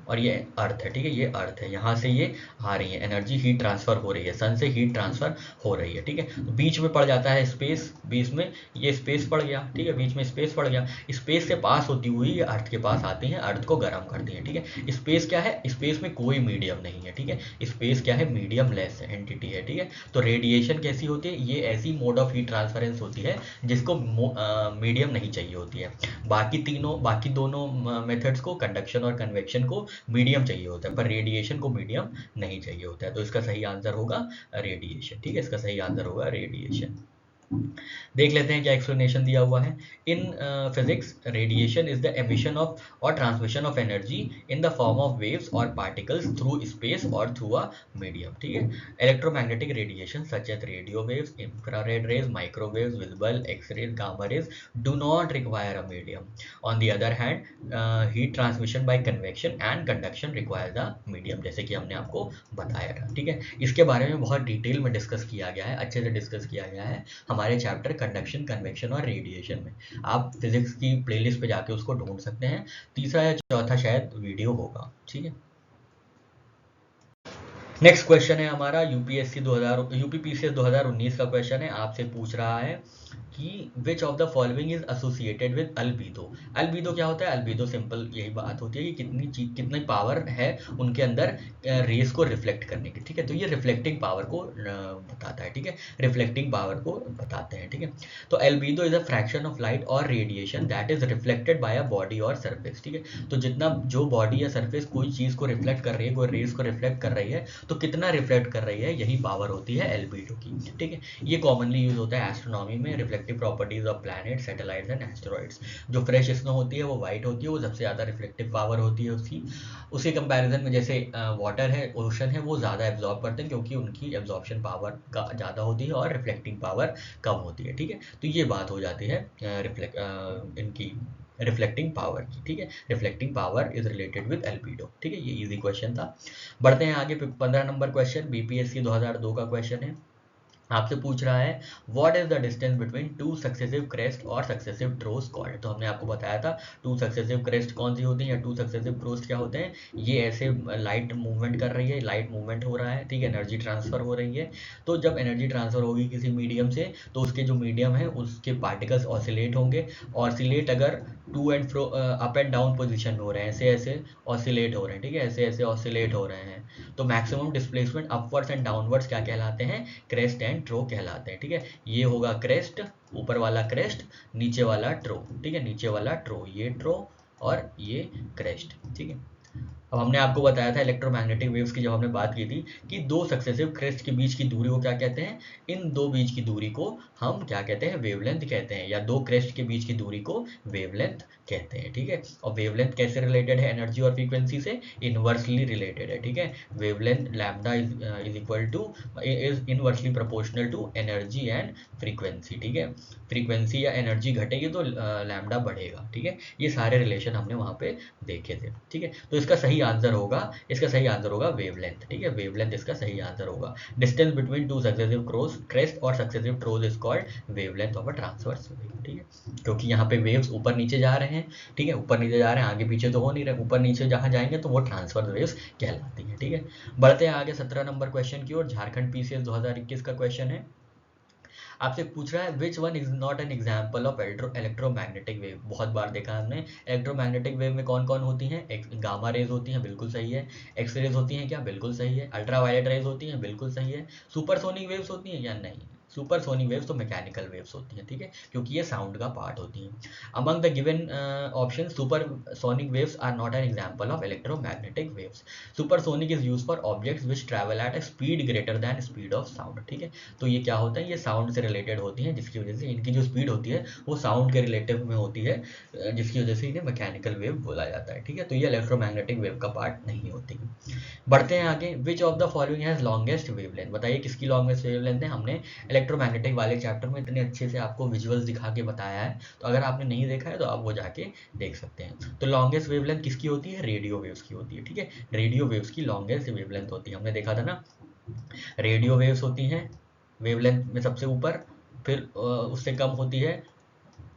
और ये अर्थ है। ठीक है, ये अर्थ है, यहाँ से ये आ रही है एनर्जी, हीट ट्रांसफर हो रही है, सन से हीट ट्रांसफर हो रही है। ठीक है, तो बीच में पड़ जाता है स्पेस, बीच में ये स्पेस पड़ गया। ठीक है, बीच में स्पेस पड़ गया, स्पेस से पास होती हुई ये अर्थ के पास आती हैं, अर्थ को गर्म करती हैं। ठीक है, स्पेस क्या है? स्पेस में कोई मीडियम नहीं है। ठीक है, स्पेस क्या है? मीडियम लेस एंटिटी है। ठीक है, तो रेडिएशन कैसी होती है? ये ऐसी मोड ऑफ हीट ट्रांसफरेंस होती है जिसको मीडियम नहीं चाहिए होती है। बाकी दोनों मेथड्स को, कंडक्शन और कन्वेक्शन को, मीडियम चाहिए होता है, पर रेडिएशन को मीडियम नहीं चाहिए होता है। तो इसका सही आंसर होगा रेडिएशन। ठीक है, इसका सही आंसर होगा रेडिएशन। देख लेते हैं क्या एक्सप्लेनेशन दिया हुआ है। In physics, radiation is the emission of और transmission of energy in the form of waves और पार्टिकल्स थ्रू स्पेस और थ्रू अ मीडियम। ठीक है, electromagnetic radiation such as radio waves, infrared rays, microwaves, visible, X-rays, gamma rays do not require a medium. On the other hand, heat transmission by convection and conduction requires a medium, जैसे कि हमने आपको बताया था। ठीक है, इसके बारे में बहुत डिटेल में डिस्कस किया गया है, अच्छे से डिस्कस किया गया है हमारे चैप्टर कंडक्शन, कन्वेक्शन और रेडिएशन में। आप फिजिक्स की प्लेलिस्ट पे जाके उसको ढूंढ सकते हैं, तीसरा या चौथा शायद वीडियो होगा। ठीक है, नेक्स्ट क्वेश्चन है हमारा यूपीपीसीएस 2019 का क्वेश्चन है। आपसे पूछ रहा है कि which of the following is associated with albedo. Albedo क्या होता है? अल्बीडो सिंपल यही बात होती है कि कितनी पावर है उनके अंदर रेस को रिफ्लेक्ट करने की। ठीक है, तो ये रिफ्लेक्टिंग पावर को बताता है। ठीक है, रिफ्लेक्टिंग पावर को बताते हैं। ठीक है, तो albedo is a fraction of light और radiation that is reflected by a body और सरफेस। ठीक है, तो जितना जो बॉडी या सरफेस कोई चीज़ को रिफ्लेक्ट कर रही है, कोई रेस को रिफ्लेक्ट कर रही है, तो कितना रिफ्लेक्ट कर रही है, यही पावर होती है एल्बिडो की। ठीक है, ये कॉमनली यूज होता है एस्ट्रोनॉमी में। Reflective properties of planet, satellites and asteroids. जो फ्रेश स्नो होती है वो वाइट होती है, वो सबसे ज़्यादा रिफ्लेक्टिव पावर होती है उसकी। उसी कंपैरिजन में जैसे वाटर है, ओशन है, वो ज़्यादा एब्जॉर्ब करते हैं क्योंकि उनकी एब्जॉर्प्शन पावर का ज़्यादा होती है और रिफ्लेक्टिंग पावर कम होती है। ठीक है, तो ये बात हो जाती है इनकी रिफ्लेक्टिंग पावर की। ठीक है, reflecting power is related with albedo. ठीक है, ये इजी क्वेश्चन था। बढ़ते हैं आगे, 15 नंबर क्वेश्चन, बीपीएससी 2002 का क्वेश्चन है। आपसे पूछ रहा है what is the distance between two successive crest और सक्सेसिव ट्रोस कॉल्ड। तो हमने आपको बताया था टू सक्सेसिव क्रेस्ट कौन सी होती है या टू सक्सेसिव ट्रोस क्या होते हैं। ये ऐसे लाइट मूवमेंट कर रही है, लाइट मूवमेंट हो रहा है। ठीक है, एनर्जी ट्रांसफर हो रही है। तो जब एनर्जी ट्रांसफर होगी किसी मीडियम से, तो उसके जो मीडियम है उसके पार्टिकल्स ऑसिलेट होंगे। ऑसिलेट अगर to and fro up and down position में हो रहे हैं, ऐसे ऐसे ऑसिलेट हो रहे हैं। ठीक है, ऐसे ऐसे ऑसिलेट हो रहे हैं, तो maximum displacement upwards and downwards क्या कहलाते हैं? क्रेस्ट एंड ट्रो कहलाते हैं। ठीक है, ये होगा क्रेस्ट, ऊपर वाला क्रेस्ट, नीचे वाला ट्रो। ठीक है, नीचे वाला ट्रो, ये ट्रो और ये क्रेस्ट। ठीक है, अब हमने आपको बताया था इलेक्ट्रोमैग्नेटिक वेव्स की जब हमने बात की थी कि दो सक्सेसिव क्रेस्ट के बीच की दूरी को क्या कहते हैं? इन दो बीच की दूरी को हम क्या कहते हैं? वेवलेंथ कहते हैं, या दो क्रेस्ट के बीच की दूरी को वेवलेंथ कहते हैं। ठीक है, और वेवलेंथ कैसे रिलेटेड है एनर्जी और फ्रीक्वेंसी से? इनवर्सली रिलेटेड है। ठीक है, wavelength lambda is equal to is inversely proportional to energy and frequency. ठीक है, फ्रीक्वेंसी या एनर्जी घटेगी तो लैम्डा बढ़ेगा। ठीक है, ये सारे रिलेशन हमने वहाँ पे देखे थे। ठीक है, तो इसका सही आंसर होगा वेवलेंथ। ठीक है, वेवलेंथ इसका सही आंसर होगा। Distance between two successive crest और successive troughs is called wavelength of a transverse wave. ठीक है, क्योंकि यहाँ पे वेव्स ऊपर नीचे जा रहे हैं। ठीक है, ऊपर नीचे जा रहे हैं, आगे पीछे तो हो नहीं रहे, ऊपर नीचे जहाँ जाएंगे तो वो ट्रांसवर्स वेव्स कहलाती है। ठीक है, बढ़ते हैं आगे 17 नंबर क्वेश्चन की ओर। झारखंड पीसीएस 2021 का क्वेश्चन है। आपसे पूछ रहा है which one is not an example of electromagnetic wave. बहुत बार देखा हमने, इलेक्ट्रोमैग्नेटिक वेव में कौन कौन होती हैं? गामा रेज होती हैं, बिल्कुल सही है। एक्स रेज होती हैं क्या? बिल्कुल सही है। अल्ट्रावायलेट रेज होती हैं, बिल्कुल सही है। सुपरसोनिक वेव्स होती हैं या नहीं? सुपरसोनिक वेव्स तो मैकेनिकल वेव्स होती हैं। ठीक है, क्योंकि ये साउंड का पार्ट होती हैं। Among the given option supersonic waves are not an example of electromagnetic waves. Supersonic is use for objects which travel at a speed greater than speed of sound. ठीक है, तो ये क्या होता है? ये साउंड से रिलेटेड होती हैं, जिसकी वजह से इनकी जो स्पीड होती है वो साउंड के रिलेटिव में होती है, जिसकी वजह से इन्हें मैकेनिकल वेव बोला जाता है। ठीक है, तो ये इलेक्ट्रोमैग्नेटिक वेव का पार्ट नहीं होती। बढ़ते हैं आगे, विच of the following has longest wavelength. बताइए किसकी लॉन्गेस्ट वेवलेंथ है? हमने इलेक्ट्रोमैग्नेटिक वाले चैप्टर में इतने अच्छे से आपको विजुअल्स दिखा के बताया है, तो अगर आपने नहीं देखा है तो आप वो जाके देख सकते हैं। तो लॉन्गेस्ट वेवलेंथ किसकी होती है? रेडियो वेव्स की होती है, ठीक है। रेडियो वेव्स की लॉन्गेस्ट वेवलेंथ होती है, हमने देखा था ना। रेडियो वेव्स होती हैं वेवलेंथ में सबसे ऊपर, फिर उससे कम होती है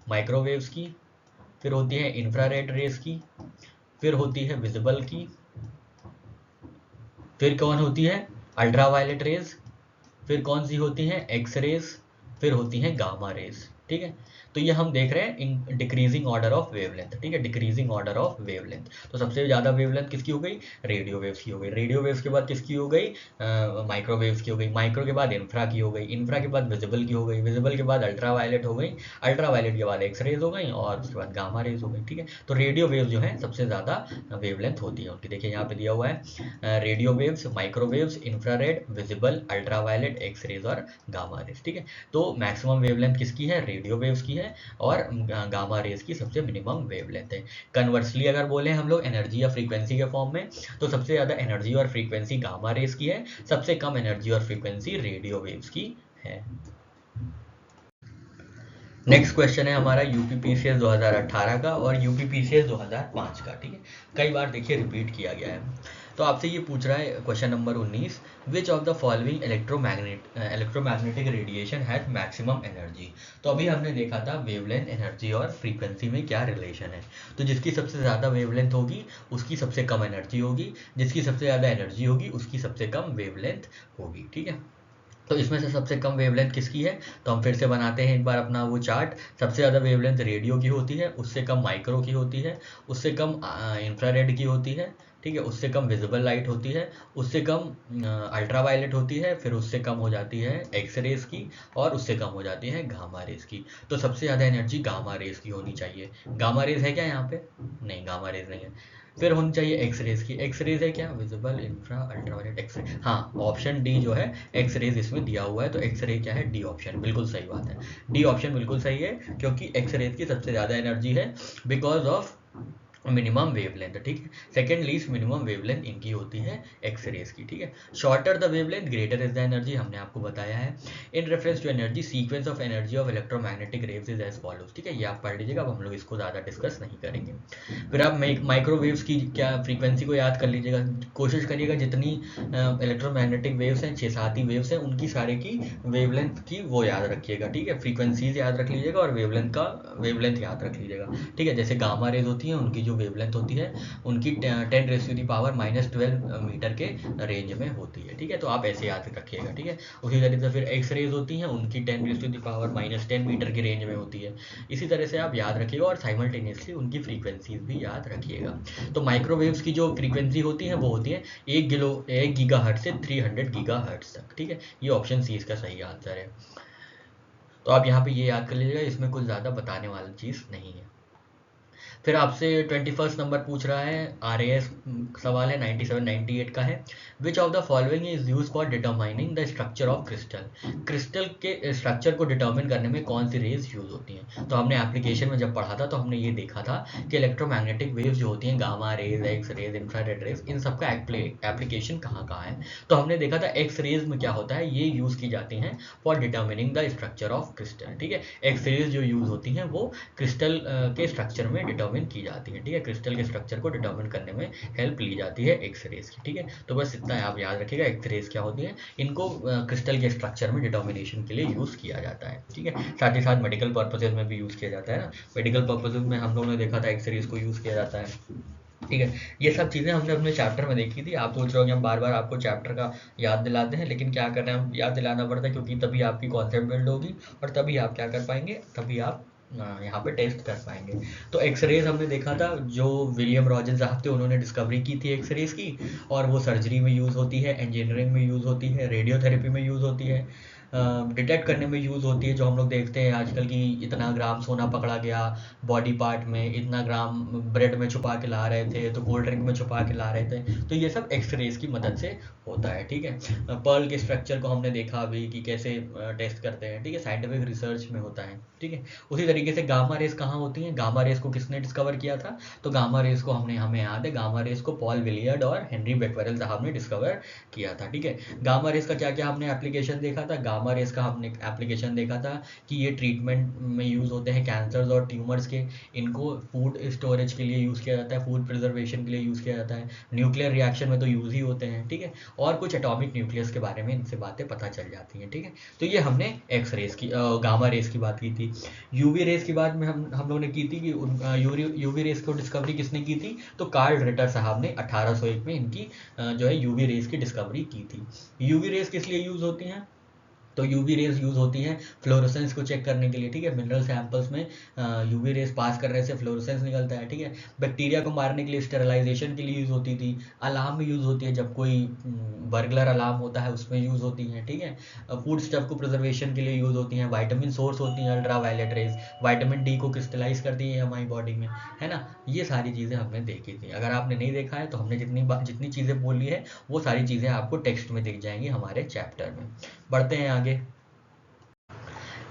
माइक्रोवेव्स की, फिर होती है इंफ्रारेड रेज की, फिर होती है विजिबल की, फिर कौन होती है? अल्ट्रावायलेट रेज, फिर कौन सी होती है? एक्स रेज, फिर होती है गामा रेज, ठीक है। तो ये हम देख रहे हैं in decreasing order of wavelength, ठीक है, डिक्रीजिंग ऑर्डर ऑफ वेवलेंथ। तो सबसे ज़्यादा वेवलेंथ किसकी हो गई? रेडियो वेव्स की हो गई। रेडियो वेव्स के बाद किसकी हो गई? माइक्रोवेव्स की हो गई। माइक्रो के बाद इंफ्रा की हो गई। इंफ्रा के बाद विजिबल की हो गई। विजिबल के बाद अल्ट्रावायलेट हो गई। अल्ट्रावायलेट के बाद एक्स रेज हो गई और उसके बाद गामा रेज हो गई, ठीक है। तो रेडियो वेव्स जो है सबसे ज़्यादा वेवलेंथ होती है उनकी। देखिए यहाँ पे दिया हुआ है radio waves, microwaves, infrared, visible, ultraviolet, X rays और गामा रेज, ठीक है। तो मैक्सिमम वेवलेंथ किसकी है? रेडियो वेव्स की है, और गामा रेज की सबसे मिनिमम वेवलेंथ है। कन्वर्सली अगर बोले हम लोग एनर्जी या फ्रीक्वेंसी के फॉर्म में, तो सबसे ज़्यादा एनर्जी और फ्रीक्वेंसी गामा रेज की है, सबसे कम एनर्जी और फ्रीक्वेंसी रेडियो वेव्स की है। नेक्स्ट क्वेश्चन है हमारा यूपीपीसीएस 2018 का और यूपीपीसीएस 2005 का, ठीक है। कई बार देखिए रिपीट किया गया है। तो आपसे ये पूछ रहा है question number 19, which of the following electromagnetic radiation has maximum energy. तो अभी हमने देखा था वेवलेंथ, एनर्जी और फ्रीक्वेंसी में क्या रिलेशन है। तो जिसकी सबसे ज़्यादा वेवलेंथ होगी उसकी सबसे कम एनर्जी होगी, जिसकी सबसे ज़्यादा एनर्जी होगी उसकी सबसे कम वेवलेंथ होगी, ठीक है। तो इसमें से सबसे कम वेवलेंथ किसकी है? तो हम फिर से बनाते हैं एक बार अपना वो चार्ट। सबसे ज़्यादा वेवलेंथ रेडियो की होती है, उससे कम माइक्रो की होती है, उससे कम इंफ्रारेड की होती है, ठीक है, उससे कम विजिबल लाइट होती है, उससे कम अल्ट्रावायलेट होती है, फिर उससे कम हो जाती है एक्स रेज की, और उससे कम हो जाती है गामा रेज की। तो सबसे ज़्यादा एनर्जी गामा रेज की होनी चाहिए। गामा रेज है क्या यहाँ पे? नहीं, गामा रेज नहीं है। फिर होनी चाहिए एक्स रेज की। एक्स रेज है क्या? Visible, infra, ultraviolet, X ray. हाँ, ऑप्शन डी जो है एक्स रेज इसमें दिया हुआ है, तो एक्स रे क्या है? डी ऑप्शन, बिल्कुल सही बात है। डी ऑप्शन बिल्कुल सही है, क्योंकि एक्स रेज की सबसे ज़्यादा एनर्जी है बिकॉज ऑफ मिनिमम वेवलेंथ, ठीक है। सेकंड लीस्ट मिनिमम वेवलेंथ इनकी होती है एक्स रेज की, ठीक है। Shorter the wavelength greater is the energy, हमने आपको बताया है। In reference to energy sequence of energy of electromagnetic waves is as follows, ठीक है। ये आप पढ़ लीजिएगा, अब हम लोग इसको ज़्यादा डिस्कस नहीं करेंगे। फिर आप माइक्रोवेव्स की क्या फ्रीक्वेंसी को याद कर लीजिएगा, कोशिश करिएगा जितनी इलेक्ट्रोमैग्नेटिक वेव्स हैं, 6-7 ही वेव्स हैं, उनकी सारे की वेवलेंथ की वो याद रखिएगा, ठीक है। फ्रीक्वेंसीज याद रख लीजिएगा और वेवलेंथ याद रख लीजिएगा, ठीक है। जैसे गामा रेज होती हैं, उनकी जो वेवलेंथ होती है उनकी 10⁻⁻12 मीटर के रेंज में होती है, ठीक है। तो आप ऐसे याद रखिएगा, ठीक है। उसी तरीके से फिर एक्स रेज होती हैं, उनकी 10⁻10 मीटर की रेंज में होती है। इसी तरह से आप याद रखिएगा और साइमल्टेनियसली उनकी फ्रीक्वेंसीज भी याद रखिएगा। तो माइक्रोवेव्स की जो फ्रीक्वेंसी होती है वो होती है 1 गीगाहर्ट्ज से 300 गीगाहर्ट्ज तक, ठीक है। ये ऑप्शन सी इसका सही आंसर है। तो आप यहाँ पे ये याद कर लीजिएगा, इसमें कुछ ज़्यादा बताने वाली चीज़ नहीं है। फिर आपसे 21 नंबर पूछ रहा है, RAS सवाल है, 97-98 का है। Which of the following is use for determining the structure of crystal. Crystal के स्ट्रक्चर को डिटरमिन करने में कौन सी रेज यूज होती हैं? तो हमने एप्लीकेशन में जब पढ़ा था तो हमने ये देखा था कि इलेक्ट्रोमैग्नेटिक वेव्स जो होती हैं, gamma rays, X rays, infrared rays, इन सबका एप्लीकेशन कहाँ कहाँ है। तो हमने देखा था एक्स रेज में क्या होता है, ये यूज की जाती हैं for determining the structure of crystal, ठीक है। एक्स रेज जो यूज होती हैं वो क्रिस्टल के स्ट्रक्चर में डिटरमिन की जाती है, ठीक है। क्रिस्टल के स्ट्रक्चर को डिटरमिन करने में हेल्प ली जाती है एक्स रेज की, ठीक है। तो बस इतना आप याद रखिएगा, एक्स रेज क्या होती है, इनको क्रिस्टल के स्ट्रक्चर में डिटरमिनेशन के लिए यूज किया जाता है, ठीक है। साथ ही साथ मेडिकल पर्पसेज में भी यूज किया जाता है ना। मेडिकल पर्पसेज में हम लोगों ने देखा था एक्स रेज को यूज किया जाता है, ठीक है। ये सब चीज़ें हमने अपने चैप्टर में देखी थी। आप सोच रहे हो कि हम बार बार आपको चैप्टर का याद दिलाते हैं, लेकिन क्या कर रहे हैं, हम याद दिलाना पड़ता है, क्योंकि तभी आपकी कॉन्सेप्ट बिल्ड होगी और तभी आप क्या कर पाएंगे, तभी आप यहाँ पे टेस्ट कर पाएंगे। तो एक्सरेज हमने देखा था, जो विलियम रॉजन साहब थे उन्होंने डिस्कवरी की थी एक्सरेज की, और वो सर्जरी में यूज़ होती है, इंजीनियरिंग में यूज़ होती है, रेडियोथेरेपी में यूज़ होती है, डिटेक्ट करने में यूज़ होती है। जो हम लोग देखते हैं आजकल की, इतना ग्राम सोना पकड़ा गया बॉडी पार्ट में, इतना ग्राम ब्रेड में छुपा के ला रहे थे, तो कोल्ड ड्रिंक में छुपा के ला रहे थे, तो ये सब एक्सरेज की मदद से होता है, ठीक है। पर्ल के स्ट्रक्चर को हमने देखा अभी कि कैसे टेस्ट करते हैं, ठीक है, साइंटिफिक रिसर्च में होता है, ठीक है। उसी तरीके से गामा रेस कहाँ होती हैं, गामा रेस को किसने डिस्कवर किया था, तो गामा रेस को हमें याद है, गामा रेस को पॉल विलियर्ड और हेनरी बेक्वेरेल साहब ने डिस्कवर किया था, ठीक है। गामा रेस का क्या क्या हमने एप्लीकेशन देखा था, गामा रेस का हमने एप्लीकेशन देखा था कि ये ट्रीटमेंट में यूज़ होते हैं कैंसर्स और ट्यूमर्स के। इनको फूड स्टोरेज के लिए यूज़ किया जाता है, फूड प्रिजर्वेशन के लिए यूज़ किया जाता है, न्यूक्लियर रिएक्शन में तो यूज़ ही होते हैं, ठीक है। और कुछ एटॉमिक न्यूक्लियस के बारे में इनसे बातें पता चल जाती हैं, ठीक है। तो ये हमने एक्स रेस की गामा रेस की बात की थी। यूवी रेस की बात में हम लोगों ने की थी कि यूवी रेस को डिस्कवरी किसने की थी, तो कार्ल रिटर साहब ने 1801 में इनकी जो है यूवी रेस की डिस्कवरी की थी। यूवी रेस किस लिए यूज़ होती हैं, तो यूवी रेज यूज़ होती हैं फ्लोरोसेंस को चेक करने के लिए, ठीक है। मिनरल सैंपल्स में यूवी रेज पास करने से फ्लोरोसेंस निकलता है, ठीक है। बैक्टीरिया को मारने के लिए, स्टेरलाइजेशन के लिए यूज़ होती थी। अलार्म में यूज़ होती है, जब कोई बर्गलर अलार्म होता है उसमें यूज़ होती हैं, ठीक है। फूड स्टफ को प्रिजर्वेशन के लिए यूज़ होती हैं। वाइटामिन सोर्स होती हैं ultra violet rays, vitamin D को क्रिस्टलाइज करती है हमारी बॉडी में, है ना। ये सारी चीज़ें हमने देखी थी। अगर आपने नहीं देखा है तो हमने जितनी चीज़ें बोली है वो सारी चीज़ें आपको टेक्स्ट में दिख जाएंगी हमारे चैप्टर में। बढ़ते हैं आगे।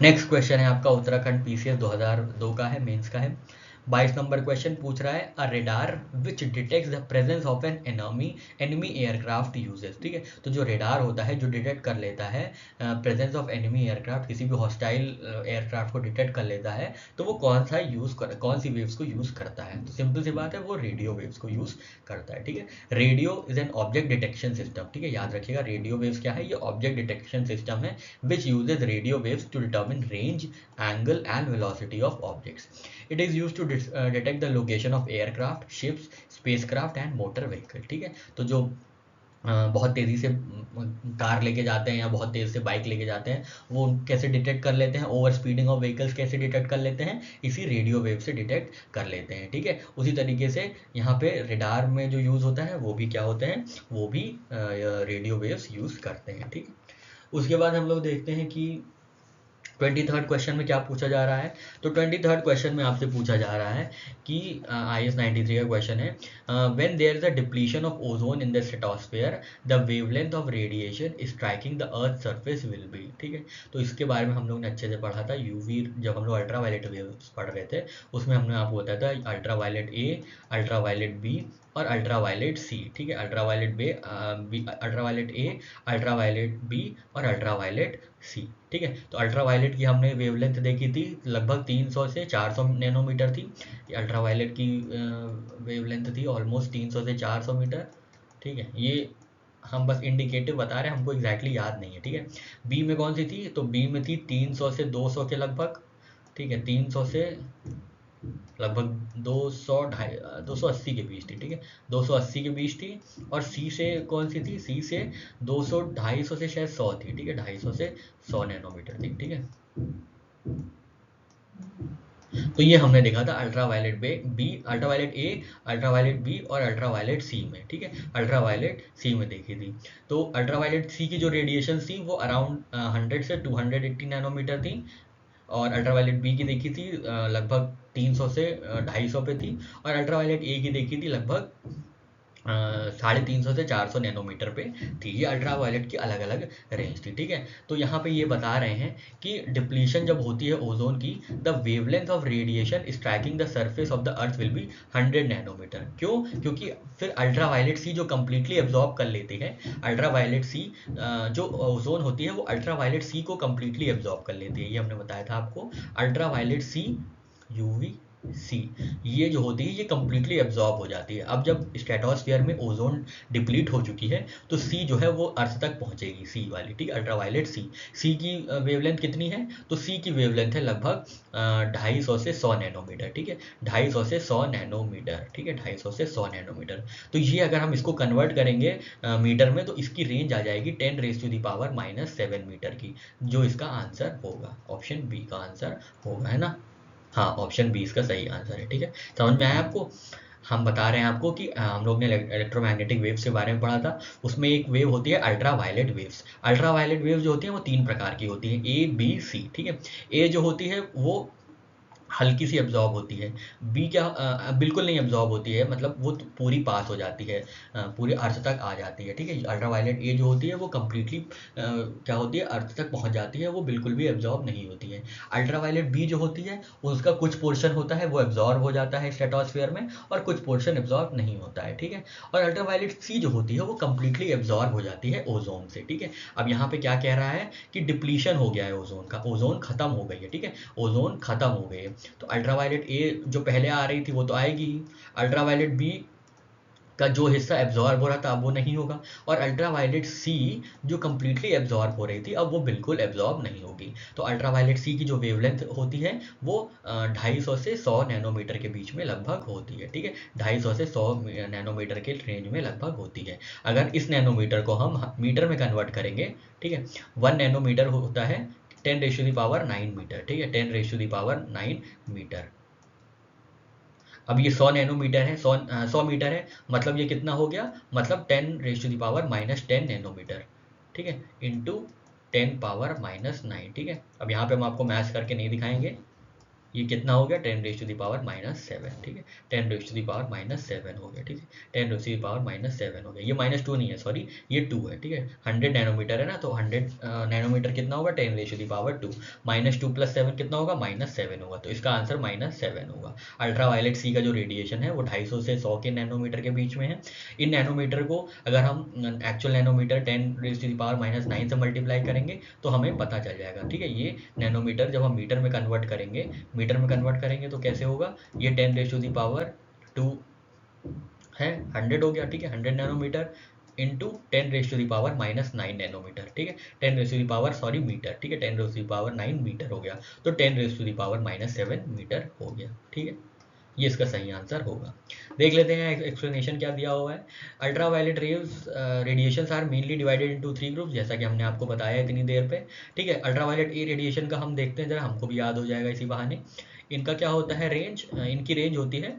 नेक्स्ट क्वेश्चन है आपका उत्तराखंड पीसीएस 2002 का है, मेंस का है। 22 नंबर क्वेश्चन पूछ रहा है, a radar which detects the presence of an enemy aircraft uses, ठीक है। तो जो रेडार होता है जो डिटेक्ट कर लेता है प्रेजेंस ऑफ एनिमी एयरक्राफ्ट, किसी भी हॉस्टाइल एयरक्राफ्ट को डिटेक्ट कर लेता है, तो वो कौन सी वेव्स को यूज करता है। तो सिंपल सी बात है, वो रेडियो वेव्स को यूज करता है, ठीक है। Radio is an object detection system, ठीक है। याद रखिएगा रेडियो वेव्स क्या है, ये ऑब्जेक्ट डिटेक्शन सिस्टम है which uses radio waves to determine range, angle and velocity of objects. It is used to detect the location of aircraft, ships, spacecraft and motor vehicle, ठीक है। तो जो बहुत तेज़ी से कार लेके जाते हैं या बहुत तेज़ से बाइक लेके जाते हैं, वो कैसे डिटेक्ट कर लेते हैं, ओवर स्पीडिंग ऑफ व्हीकल्स कैसे डिटेक्ट कर लेते हैं, इसी रेडियो वेव से डिटेक्ट कर लेते हैं, ठीक है। उसी तरीके से यहाँ पे रेडार में जो यूज़ होता है वो भी क्या होते हैं, वो भी रेडियो वेव्स यूज़ करते हैं, ठीक है। उसके बाद हम लोग देखते हैं कि 23rd क्वेश्चन में क्या पूछा जा रहा है। तो 23rd क्वेश्चन में आपसे पूछा जा रहा है कि IS 93 का क्वेश्चन है, when there is a depletion of ozone in the stratosphere the wavelength of radiation striking the earth surface will be, ठीक है। तो इसके बारे में हम लोग ने अच्छे से पढ़ा था यूवी, जब हम लोग अल्ट्रा वायलेट वेव्स पढ़ रहे थे उसमें हमने आपको बताया था ultraviolet A, ultraviolet B और अल्ट्रा वायलेट सी, ठीक है। Ultra violet ultra violet A, ultraviolet B और अल्ट्रा वायलेट सी, ठीक है। तो अल्ट्रा वायलेट की हमने वेवलेंथ देखी थी, लगभग 300 से 400 नैनोमीटर थी। अल्ट्रा वायलेट की वेवलेंथ थी ऑलमोस्ट 300 से 400 मीटर, ठीक है। ये हम बस इंडिकेटिव बता रहे हैं, हमको एग्जैक्टली याद नहीं है, ठीक है। बी में कौन सी थी, तो बी में थी 300 से 200 के लगभग, ठीक है। 300 से लगभग 280 के बीच थी, ठीक है। 280 के बीच थी। और सी से कौन सी थी, सी से 200 250 से शायद 100 थी, ठीक है। 250 से 100 नैनोमीटर थी, ठीक है। तो ये हमने देखा था ultraviolet B, ultraviolet A, ultraviolet B और अल्ट्रा वायलेट सी में, ठीक है। अल्ट्रा वायलेट सी में देखी थी। तो अल्ट्रा वायलेट सी की जो रेडिएशन थी वो अराउंड 100 से 280 नैनोमीटर थी। और अल्ट्रा वायलेट बी की देखी थी लगभग 300 से 250 पे थी। और अल्ट्रा वायलेट ए की देखी थी लगभग 350 से 400 नैनोमीटर पे थी। ये अल्ट्रा वायलेट की अलग अलग रेंज थी, ठीक है। तो यहाँ पे ये बता रहे हैं कि डिप्लीशन जब होती है ओजोन की, the wavelength of radiation striking the surface of the earth will be 100 nanometer. क्यों, क्योंकि फिर अल्ट्रा वायलेट सी जो कंप्लीटली एब्जॉर्ब कर लेती है, अल्ट्रा वायलेट सी जो ओजोन होती है वो अल्ट्रा वायलेट सी को कंप्लीटली एब्जॉर्ब कर लेती है। ये हमने बताया था आपको, अल्ट्रा वायलेट सी, यूवी सी, ये जो होती है ये कंप्लीटली एब्जॉर्ब हो जाती है। अब जब स्ट्रेटोस्फीयर में ओजोन डिप्लीट हो चुकी है तो सी जो है वो अर्थ तक पहुंचेगी, सी वाली, ठीक है। अल्ट्रावायलेट सी, सी की वेवलेंथ कितनी है, तो सी की वेवलेंथ है लगभग 250 से 100 नैनोमीटर, ठीक है। 250 से 100 नैनोमीटर, ठीक है। 250 से 100 नैनोमीटर। तो ये अगर हम इसको कन्वर्ट करेंगे मीटर में तो इसकी रेंज आ जाएगी 10⁻⁻⁷ मीटर की, जो इसका आंसर होगा। ऑप्शन बी का आंसर होगा, है ना। हाँ, ऑप्शन बी इसका सही आंसर है, ठीक है। समझ में आया आपको। हम बता रहे हैं आपको कि हम लोग ने इलेक्ट्रोमैग्नेटिक वेव्स के बारे में पढ़ा था। उसमें एक वेव होती है ultra violet waves. Ultra violet waves जो होती हैं वो 3 प्रकार की होती हैं, ए बी सी, ठीक है। ए जो होती है वो हल्की सी एब्जॉर्ब होती है। बी क्या बिल्कुल नहीं एब्जॉर्ब होती है, मतलब वो तो पूरी पास हो जाती है, पूरे अर्थ तक आ जाती है, ठीक है। अल्ट्रावायलेट ए जो होती है वो कम्प्लीटली क्या होती है, अर्थ तक पहुंच जाती है, वो बिल्कुल भी एब्जॉर्ब नहीं होती है। अल्ट्रावायलेट बी जो होती है उसका कुछ पोर्शन होता है वो एब्जॉर्ब हो जाता है स्ट्रेटोस्फेयर में, और कुछ पोर्शन एब्जॉर्ब नहीं होता है, ठीक है। और अल्ट्रावायलेट सी जो होती है वो कम्प्लीटली एब्जॉर्ब हो जाती है ओजोन से, ठीक है। अब यहाँ पे क्या कह रहा है कि डिप्लीशन हो गया है ओजोन का, ओजोन खत्म हो गई है, ठीक है, ओजोन खत्म हो गई है। तो अल्ट्रावायलेट ए जो पहले आ रही थी वो तो आएगी ही, अल्ट्रावायलेट बी का जो हिस्सा एब्जॉर्ब हो रहा था अब वो नहीं होगा, और अल्ट्रावायलेट सी जो कम्प्लीटली एब्जॉर्ब हो रही थी अब वो बिल्कुल एब्जॉर्ब नहीं होगी। तो अल्ट्रावायलेट सी की जो वेवलेंथ होती है वो 250 से 100 नैनोमीटर के बीच में लगभग होती है, ठीक है। 250 से 100 नैनोमीटर के रेंज में लगभग होती है। अगर इस नैनोमीटर को हम मीटर में कन्वर्ट करेंगे, ठीक है, 1 नैनोमीटर होता है 10⁻⁹ मीटर, ठीक है, 10⁻⁹ मीटर। अब ये 100 नैनोमीटर है, 100 मीटर है, मतलब ये कितना हो गया, मतलब 10⁻⁻10 नैनोमीटर, ठीक है, इंटू 10⁻⁹, ठीक है। अब यहाँ पे हम आपको मैथ करके नहीं दिखाएंगे, ये कितना हो गया 10⁻⁻7, ठीक है, 10⁻⁻7 हो गया, ठीक है, 10⁻⁻7 हो गया। ये -2 नहीं है, सॉरी, ये 2 है, ठीक है। 100 नैनोमीटर है ना, तो 100 नैनोमीटर कितना होगा 10⁻², -2 + 7 कितना होगा -7 होगा, तो इसका आंसर -7 होगा। अल्ट्रावायलेट सी का जो रेडिएशन है वो 250 से 100 के नैनोमीटर के बीच में है। इन नैनोमीटर को अगर हम एक्चुअल नैनोमीटर 10⁻⁹ से मल्टीप्लाई करेंगे तो हमें पता चल जाएगा, ठीक है। ये नैनोमीटर जब हम मीटर में कन्वर्ट करेंगे, मीटर में कन्वर्ट करेंगे तो कैसे होगा, ये 10⁻² है, 100 हो गया, ठीक है, 100 नैनोमीटर इंटू 10⁻⁻9 नैनोमीटर, ठीक है, 10 मीटर, ठीक है, 10⁻9 मीटर हो गया, तो 10⁻⁻7 मीटर हो गया, ठीक है। ये इसका सही आंसर होगा। देख लेते हैं एक्सप्लेनेशन क्या दिया हुआ है। Ultraviolet waves radiations are mainly divided into 3 groups, जैसा कि हमने आपको बताया इतनी देर पे, ठीक है। अल्ट्रावायलेट ए रेडिएशन का हम देखते हैं जरा, हमको भी याद हो जाएगा इसी बहाने। इनका क्या होता है रेंज, इनकी रेंज होती है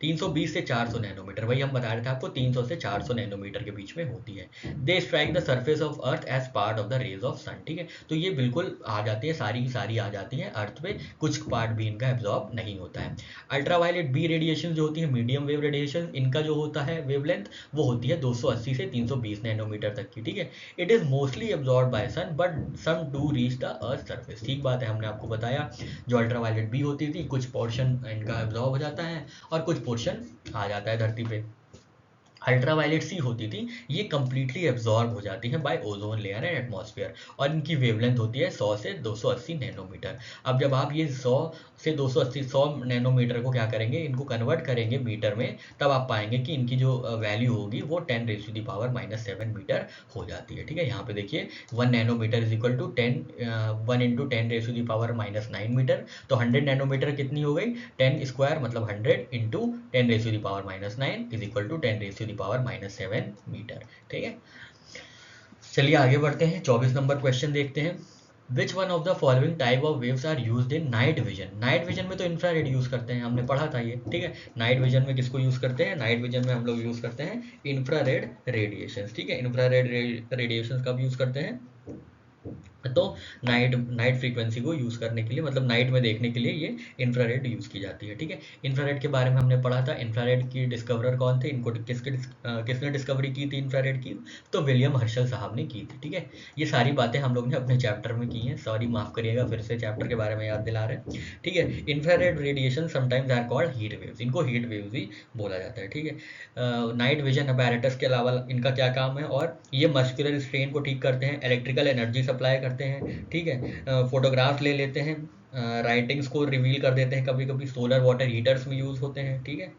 320 से 400 नैनोमीटर, वही हम बता रहे थे आपको, 300 से 400 नैनोमीटर के बीच में होती है। They strike the surface of earth as part of the rays of sun, ठीक है। तो ये बिल्कुल आ जाती है, सारी की सारी आ जाती है अर्थ पे, कुछ पार्ट भी इनका एब्जॉर्ब नहीं होता है। अल्ट्रावायलेट बी रेडिएशन जो होती है मीडियम वेव रेडिएशन, इनका जो होता है वेवलेंथ वो होती है 280 से 320 नैनोमीटर तक की, ठीक है। It is mostly absorb by sun but some do reach the earth surface, ठीक बात है, हमने आपको बताया जो अल्ट्रावायलेट बी होती थी कुछ पोर्शन इनका एब्जॉर्ब हो जाता है और कुछ पोर्शन आ जाता है धरती पे। अल्ट्रावायलेट सी होती थी ये कम्प्लीटली एब्जॉर्ब हो जाती है by ozone layer and atmosphere, और इनकी वेवलेंथ होती है 100 से 280 नैनोमीटर। अब जब आप ये 100 से 280 100 नैनोमीटर को क्या करेंगे, इनको कन्वर्ट करेंगे मीटर में, तब आप पाएंगे कि इनकी जो वैल्यू होगी वो 10⁻⁻7 मीटर हो जाती है, ठीक है। यहाँ पे देखिए 1 nanometer is equal to 1 into 10⁻⁹ meter, तो 100 नैनोमीटर कितनी हो गई 10 स्क्वायर, मतलब 100 into 10⁻⁹ is equal to 10⁻⁻7 meter, ठीक है। चलिए आगे बढ़ते हैं, 24 नंबर क्वेश्चन देखते हैं। Which one of the following type of waves are used in night vision. Night vision में तो इंफ्रारेड यूज करते हैं, हमने पढ़ा था ये, ठीक है। नाइट विजन में किसको यूज करते हैं, नाइट विजन में हम लोग यूज करते हैं इंफ्रारेड रेडिएशन, ठीक है। इंफ्रारेड रेडिएशन कब यूज करते हैं, तो नाइट फ्रीक्वेंसी को यूज़ करने के लिए, मतलब नाइट में देखने के लिए ये इंफ्रारेड यूज़ की जाती है, ठीक है। इंफ्रारेड के बारे में हमने पढ़ा था, इंफ्रारेड की डिस्कवरर कौन थे, इनको किसने डिस्कवरी की थी इंफ्रारेड की, तो विलियम हर्शल साहब ने की थी, ठीक है। ये सारी बातें हम लोग ने अपने चैप्टर में की हैं, सॉरी माफ़ करिएगा, फिर से चैप्टर के बारे में याद दिला रहे हैं, ठीक है। Infrared radiation sometimes are called heat waves, इनको हीट वेव्स भी बोला जाता है, ठीक है। नाइट विजन अपैरेटस के अलावा इनका क्या काम है, और ये मस्कुलर स्ट्रेन को ठीक करते हैं, इलेक्ट्रिकल एनर्जी सप्लाई करते हैं, ठीक है, फोटोग्राफ्स ले लेते हैं, राइटिंग्स को रिवील कर देते हैं, कभी कभी सोलर वाटर हीटर्स में यूज़ होते हैं, ठीक है,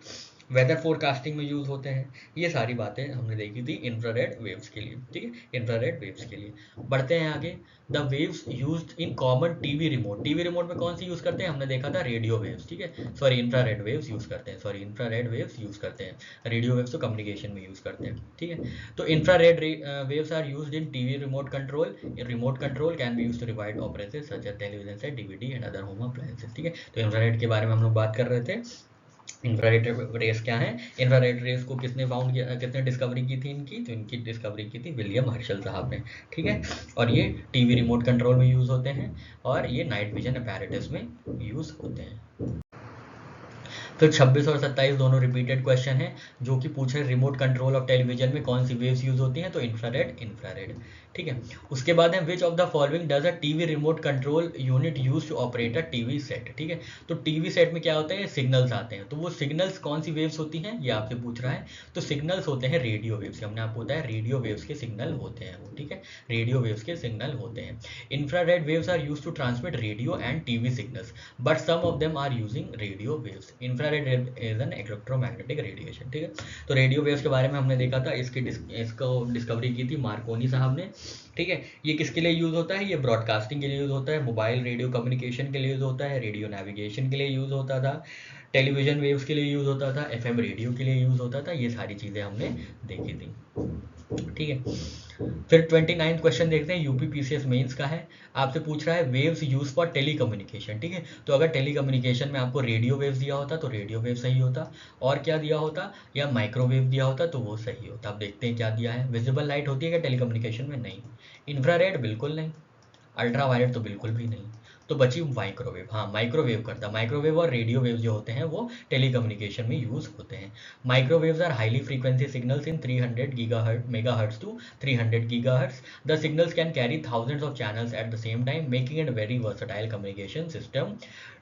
वेदर फोरकास्टिंग में यूज़ होते हैं। ये सारी बातें हमने देखी थी इंफ्रारेड वेव्स के लिए, ठीक है, इंफ्रारेड वेव्स के लिए। बढ़ते हैं आगे, the waves used in common TV remote, TV remote में कौन सी यूज़ करते हैं, हमने देखा था रेडियो वेव्स, ठीक है, सॉरी इंफ्रारेड वेव्स यूज़ करते हैं, सॉरी इंफ्रारेड वेव्स यूज़ करते हैं, रेडियो वेव्स तो कम्युनिकेशन में यूज़ करते हैं, ठीक है। तो infrared waves are used in TV remote control, remote control can be used to divide operations such as television set, DVD and other home appliances, ठीक है। तो इंफ्रारेड के बारे में हम लोग बात कर रहे थे। इंफ्रारेड रेस क्या है? इंफ्रारेड रेस को किसने फाउंड किया, किसने डिस्कवरी की थी इनकी? तो इनकी डिस्कवरी की थी विलियम हर्शल साहब ने, ठीक है। और ये टीवी रिमोट कंट्रोल में यूज़ होते हैं और ये नाइट विजन अपैरेटस में यूज़ होते हैं। फिर 26 और 27 दोनों रिपीटेड क्वेश्चन हैं जो कि पूछ रहे रिमोट कंट्रोल ऑफ टेलीविजन में कौन सी वेव्स यूज होती हैं, तो इंफ्रारेड, इंफ्रारेड, ठीक है। उसके बाद है which of the following does a TV remote control unit use to operate a TV set, ठीक है। तो टीवी सेट में क्या होता है, सिग्नल्स आते हैं, तो वो सिग्नल्स कौन सी वेव्स होती हैं ये आपसे पूछ रहा है। तो सिग्नल्स होते हैं रेडियो वेव्स, हमने आपको बताया रेडियो वेव्स के सिग्नल होते हैं वो, ठीक है, रेडियो वेव्स के सिग्नल होते हैं। Infrared waves are use to transmit radio and TV signals but some of them are using radio waves. Infrared is an electromagnetic radiation, ठीक है। तो रेडियो वेव्स के बारे में हमने देखा था, इसको डिस्कवरी की थी मार्कोनी साहब ने, ठीक है। ये किसके लिए यूज होता है? ये ब्रॉडकास्टिंग के लिए यूज होता है, मोबाइल रेडियो कम्युनिकेशन के लिए यूज होता है, रेडियो नेविगेशन के लिए यूज होता था, टेलीविजन वेव्स के लिए यूज होता था, एफएम रेडियो के लिए यूज होता था, ये सारी चीजें हमने देखी थी, ठीक है। फिर 29 क्वेश्चन देखते हैं, यूपी पीसीएस मेंस का है। आपसे पूछ रहा है वेव्स यूज फॉर टेलीकम्युनिकेशन, ठीक है। तो अगर टेलीकम्युनिकेशन में आपको रेडियो वेव्स दिया होता तो रेडियो वेव सही होता, और क्या दिया होता, या माइक्रोवेव दिया होता तो वो सही होता। अब देखते हैं क्या दिया है। विजिबल लाइट होती है क्या टेलीकम्युनिकेशन में? नहीं। इंफ्रारेड बिल्कुल नहीं, अल्ट्रावायलेट तो बिल्कुल भी नहीं, तो बची माइक्रोवेव। हाँ, माइक्रोवेव करता, माइक्रोवेव और रेडियो वेव जो होते हैं वो टेलीकम्युनिकेशन में यूज होते हैं। Microwaves are highly frequency signals in 300 gigahertz megahertz to 300 gigahertz. The signals can carry thousands of channels at the same time, making it a very versatile communication system.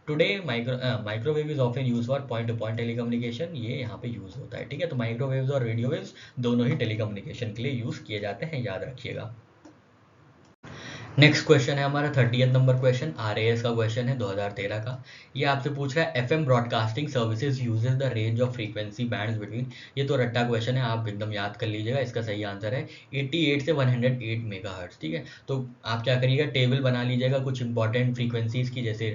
Today microwave is often used for point to point telecommunication, ये यहाँ पे use होता है, ठीक है। तो microwaves और radio waves दोनों ही टेलीकम्युनिकेशन के लिए यूज किए जाते हैं, याद रखिएगा। नेक्स्ट क्वेश्चन है हमारा 30th नंबर क्वेश्चन, आरएएस का क्वेश्चन है 2013 का। ये आपसे पूछ रहा है FM broadcasting services uses the range of frequency bands between, ये तो रट्टा क्वेश्चन है, आप एकदम याद कर लीजिएगा। इसका सही आंसर है 88 से 108 मेगाहर्ट्ज, ठीक है। तो आप क्या करिएगा, टेबल बना लीजिएगा कुछ इंपॉर्टेंट फ्रीक्वेंसीज की, जैसे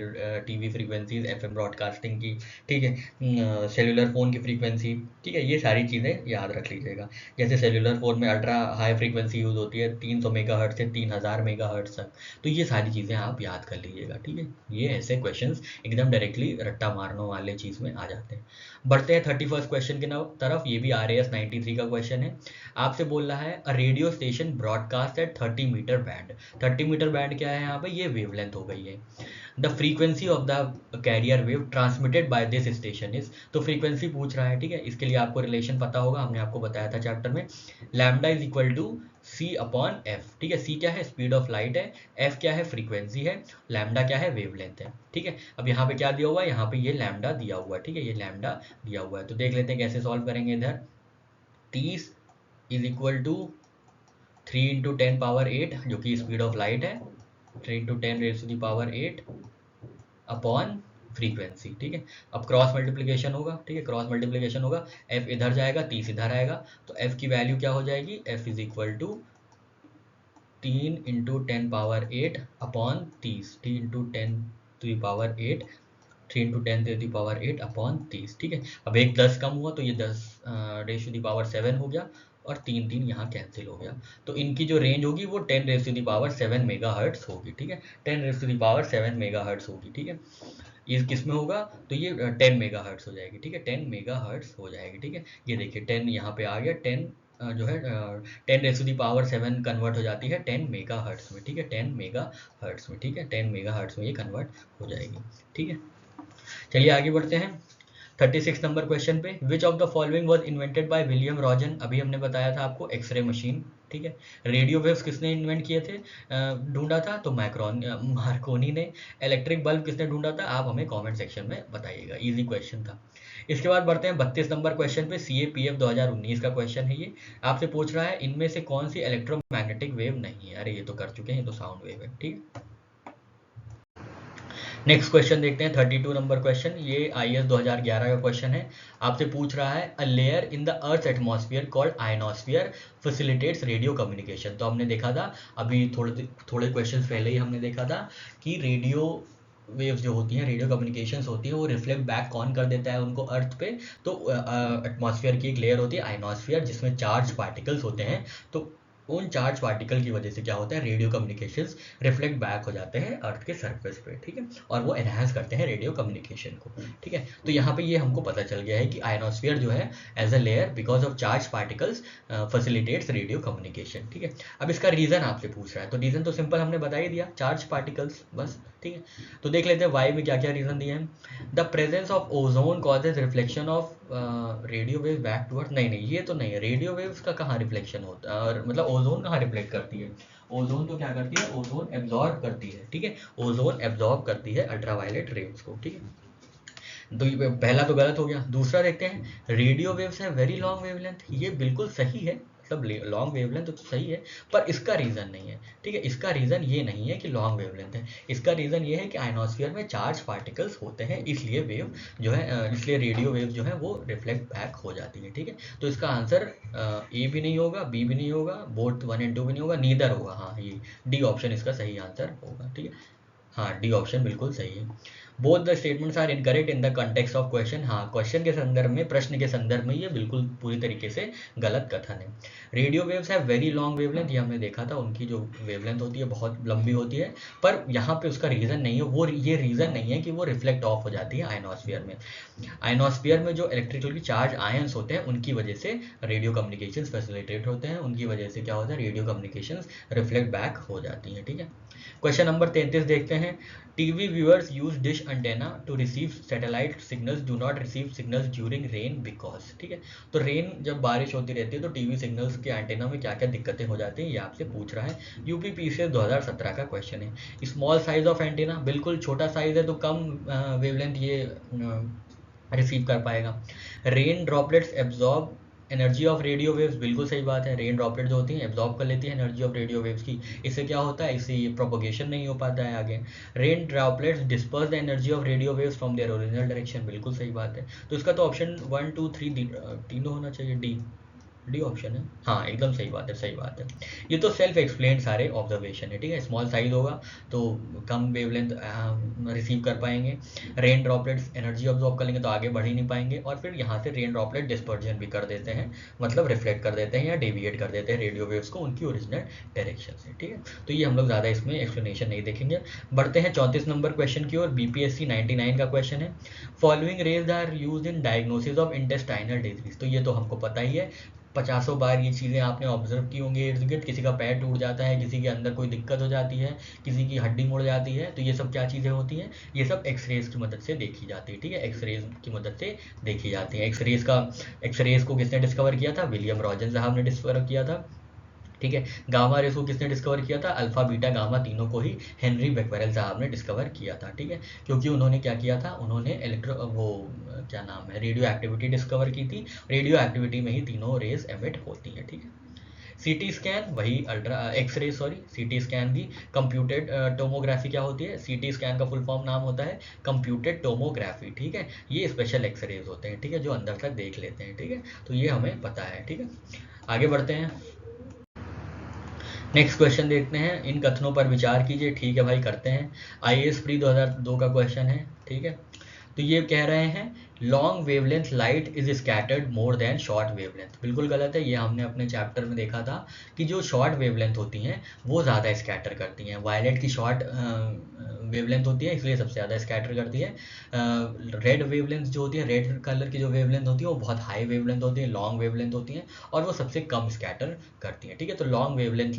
टीवी फ्रीक्वेंसीज, एफएम ब्रॉडकास्टिंग की, ठीक है, सेलुलर फोन की फ्रीक्वेंसी, ठीक है, ये सारी चीज़ें याद रख लीजिएगा। जैसे सेलुलर फोन में अल्ट्रा हाई फ्रीक्वेंसी यूज होती है 300 मेगाहर्ट्ज से 3000 मेगाहर्ट्ज तक, तो ये सारी चीज़ें आप याद कर लीजिएगा, ठीक है। ये ऐसे क्वेश्चंस एकदम डायरेक्टली रट्टा मारने वाले चीज़ में आ जाते हैं। बढ़ते हैं 31st क्वेश्चन की तरफ, ये भी RAS 93 का क्वेश्चन है। आपसे बोल रहा है a radio station broadcast at 30 meter band. 30 meter band क्या है यहाँ पे, ये वेवलेंथ हो गई है। The frequency of the carrier wave transmitted by this station is, तो फ्रीक्वेंसी पूछ रहा है, ठीक है। इसके लिए आपको रिलेशन पता होगा, हमने आपको बताया था चैप्टर में, lambda is equal to C upon F, ठीक है। सी क्या है, स्पीड ऑफ लाइट है, एफ क्या है, फ्रीक्वेंसी है, लैम्डा क्या है, वेवलेंथ है, ठीक है। अब यहाँ पे क्या दिया हुआ है, यहाँ पे ये लैम्डा दिया हुआ है, ठीक है, ये लैम्डा दिया हुआ है। तो देख लेते हैं कैसे सॉल्व करेंगे। इधर 30 is equal to 3 into 10 power 8 जो कि स्पीड ऑफ लाइट है, 3 into 10 raise to the power 8 upon frequency, ठीक है। अब क्रॉस मल्टीप्लिकेशन होगा, ठीक है, क्रॉस मल्टीप्लिकेशन होगा, एफ इधर जाएगा 30 इधर आएगा, तो एफ की वैल्यू क्या हो जाएगी, F is equal to 3 into 10 power 8 upon 30, 3 into 10 to the power 8, 3 into 10 to the power 8 upon 30, ठीक है। अब एक 10 कम हुआ तो ये 10 रेज टू द पावर 7 हो गया, और 3 3 यहाँ कैंसिल हो गया। तो इनकी जो रेंज होगी वो 10 raise to the power 7 megahertz होगी, ठीक है, 10 raise to the power 7 megahertz होगी, ठीक है। ये किस में होगा, तो ये 10 मेगाहर्ट्ज हो जाएगी, ठीक है, 10 मेगाहर्ट्ज हो जाएगी, ठीक है। ये देखिए 10 यहाँ पे आ गया, 10 जो है 10 raise to the power 7 convert हो जाती है 10 मेगाहर्ट्ज में, ठीक है, 10 मेगाहर्ट्ज में, ठीक है, 10 मेगाहर्ट्ज में ये कन्वर्ट हो जाएगी, ठीक है। चलिए आगे बढ़ते हैं 36 नंबर क्वेश्चन पे, which of the following was invented by William Roentgen. अभी हमने बताया था आपको एक्सरे मशीन, ठीक है। रेडियो वेव्स किसने इन्वेंट किए थे, ढूंढा था, तो मार्कोनी ने। इलेक्ट्रिक बल्ब किसने ढूंढा था, आप हमें कमेंट सेक्शन में बताइएगा, इजी क्वेश्चन था। इसके बाद बढ़ते हैं 32 नंबर क्वेश्चन पे, CAPF 2019 का क्वेश्चन है ये। आपसे पूछ रहा है इनमें से कौन सी इलेक्ट्रोमैग्नेटिक वेव नहीं है। अरे ये तो कर चुके हैं, ये तो साउंड वेव है, ठीक है। नेक्स्ट क्वेश्चन देखते हैं 32 नंबर क्वेश्चन, ये IS 2011 का क्वेश्चन है। आपसे पूछ रहा है a layer in the earth atmosphere called ionosphere facilitates radio communication. तो हमने देखा था अभी थोड़े क्वेश्चन पहले ही हमने देखा था कि रेडियो वेव्स जो होती हैं, रेडियो कम्युनिकेशंस होती हैं, वो रिफ्लेक्ट बैक कौन कर देता है उनको, अर्थ पे। तो एटमॉस्फेयर की एक लेयर होती है आयनोस्फीयर, जिसमें चार्ज पार्टिकल्स होते हैं, तो उन चार्ज पार्टिकल की वजह से क्या होता है, रेडियो कम्युनिकेशंस रिफ्लेक्ट बैक हो जाते हैं अर्थ के सरफेस पे, ठीक है, और वो एनहांस करते हैं रेडियो कम्युनिकेशन को, ठीक है। तो यहाँ पे ये हमको पता चल गया है कि आयनोस्फीयर जो है as a layer because of charge particles facilitates radio communication, ठीक है। अब इसका रीजन आपसे पूछ रहा है, तो रीजन तो सिंपल हमने बता ही दिया, चार्ज पार्टिकल्स, बस, ठीक है। तो देख लेते हैं वाई में क्या क्या रीजन दिए हैं। The presence of ozone causes reflection of radio wave back toward, नहीं नहीं, ये तो नहीं है, रेडियो वेव्स का कहाँ रिफ्लेक्शन होता है, और मतलब ओजोन कहाँ रिफ्लेक्ट करती है, ओजोन तो क्या करती है, ओजोन एब्जॉर्ब करती है, ठीक है, ओजोन एब्जॉर्ब करती है अल्ट्रावायलेट रेज को, ठीक है। तो ये पहला तो गलत हो गया। दूसरा देखते हैं, रेडियो वेव्स है वेरी लॉन्ग वेवलेंथ, ये बिल्कुल सही है, मतलब लॉन्ग वेवलेंथ तो सही है, पर इसका रीजन नहीं है, ठीक है। इसका रीजन ये नहीं है कि लॉन्ग वेवलेंथ है, इसका रीजन ये है कि आयनोस्फीयर में चार्ज पार्टिकल्स होते हैं, इसलिए वेव जो है इसलिए रेडियो वेव जो है वो रिफ्लेक्ट बैक हो जाती है, ठीक है। तो इसका आंसर ए भी नहीं होगा, बी भी नहीं होगा, बोथ 1 and 2 भी नहीं होगा, नीदर होगा, हाँ ये डी ऑप्शन इसका सही आंसर होगा, ठीक है। हाँ, डी ऑप्शन बिल्कुल सही है। Both the statements are incorrect in the context of question, हाँ क्वेश्चन के संदर्भ में, प्रश्न के संदर्भ में ये बिल्कुल पूरी तरीके से गलत कथन है। रेडियो वेव्स है वेरी लॉन्ग वेवलेंथ, ये हमने देखा था, उनकी जो वेवलेंथ होती है बहुत लंबी होती है, पर यहाँ पे उसका रीजन नहीं है, वो ये रीजन नहीं है कि वो रिफ्लेक्ट ऑफ हो जाती है आयनोस्फीयर में। आयनोस्फीयर में जो इलेक्ट्रिकली चार्ज आयंस होते हैं उनकी वजह से रेडियो कम्युनिकेशन फैसिलिटेट होते हैं, उनकी वजह से क्या होता है, रेडियो कम्युनिकेशन रिफ्लेक्ट बैक हो जाती है, ठीक है। क्वेश्चन नंबर 33 देखते हैं। TV viewers use dish antenna to receive satellite signals, do not receive signals during rain because, ठीक है। तो रेन जब बारिश होती रहती है तो टीवी सिग्नल्स के एंटेना में क्या क्या दिक्कतें हो जाती हैं, ये आपसे पूछ रहा है। यूपीपीसीएस 2017 का क्वेश्चन है। स्मॉल साइज ऑफ एंटेना, बिल्कुल छोटा साइज है तो कम वेवलेंथ ये रिसीव कर पाएगा। Rain droplets absorb energy of radio waves, बिल्कुल सही बात है, रेन ड्रॉपलेट जो होती हैं एब्जॉर्ब कर लेती है एनर्जी ऑफ रेडियो वेव्स की, इससे क्या होता है, इससे प्रोपोगेशन नहीं हो पाता है आगे। Rain droplets disperse the energy of radio waves from their original direction, बिल्कुल सही बात है। तो इसका तो ऑप्शन 1 2 3 तीनों होना चाहिए, डी, डी ऑप्शन है, हाँ एकदम सही बात है, सही बात है। ये तो सेल्फ एक्सप्लेन सारे ऑब्जर्वेशन है, ठीक है। स्मॉल साइज होगा तो कम वेवलेंथ रिसीव कर पाएंगे, रेन ड्रॉपलेट्स एनर्जी ऑब्जॉर्ब कर लेंगे तो आगे बढ़ ही नहीं पाएंगे, और फिर यहाँ से रेन ड्रॉपलेट डिस्पर्जन भी कर देते हैं, मतलब रिफ्लेक्ट कर देते हैं या डेविएट कर देते हैं रेडियो वेव्स को उनकी ओरिजिनल डायरेक्शन से, ठीक है। तो ये हम लोग ज़्यादा इसमें एक्सप्लेनेशन नहीं देखेंगे। बढ़ते हैं 34 नंबर क्वेश्चन की ओर, बीपीएससी 99 का क्वेश्चन है। Following rays are use in diagnosis of intestinal disease, तो ये तो हमको पता ही है, 50 बार ये चीज़ें आपने ऑब्जर्व की होंगी इर्द गिर्द, किसी का पैर टूट जाता है, किसी के अंदर कोई दिक्कत हो जाती है, किसी की हड्डी मुड़ जाती है, तो ये सब क्या चीज़ें होती हैं, ये सब एक्सरेज की मदद से देखी जाती है, ठीक है, एक्सरेज की मदद से देखी जाती है। एक्सरेज को किसने डिस्कवर किया था, विलियम रॉजन साहब ने डिस्कवर किया था, ठीक है। गामा रेस को किसने डिस्कवर किया था, अल्फा बीटा गामा तीनों को ही हेनरी बेक्वेरेल साहब ने डिस्कवर किया था, ठीक है। क्योंकि उन्होंने क्या किया था, उन्होंने क्या नाम है, रेडियो एक्टिविटी डिस्कवर की थी, रेडियो एक्टिविटी में ही तीनों रेस एमिट होती है, ठीक है। सीटी स्कैन वही ultra X ray, sorry CT scan भी कंप्यूटेड टोमोग्राफी क्या होती है, सीटी स्कैन का फुल फॉर्म नाम होता है कंप्यूटेड टोमोग्राफी, ठीक है। ये स्पेशल एक्सरेज होते हैं, ठीक है, जो अंदर तक देख लेते हैं, ठीक है, तो ये हमें पता है, ठीक है। आगे बढ़ते हैं, नेक्स्ट क्वेश्चन देखते हैं। इन कथनों पर विचार कीजिए, ठीक है भाई, करते हैं। आईएएस प्री 2002 का क्वेश्चन है, ठीक है। तो ये कह रहे हैं long wavelength light is scattered more than short wavelength, बिल्कुल गलत है। ये हमने अपने चैप्टर में देखा था कि जो शॉर्ट वेवलेंथ होती हैं वो ज़्यादा स्कैटर करती हैं, वायलेट की शॉर्ट वेवलेंथ होती है इसलिए सबसे ज़्यादा स्कैटर करती है। रेड वेवलेंथ जो होती है, रेड कलर की जो वेवलेंथ होती है वो बहुत हाई वेवलेंथ होती है, लॉन्ग वेवलेंथ होती है, और वो सबसे कम स्कैटर करती है, ठीक है। तो long wavelength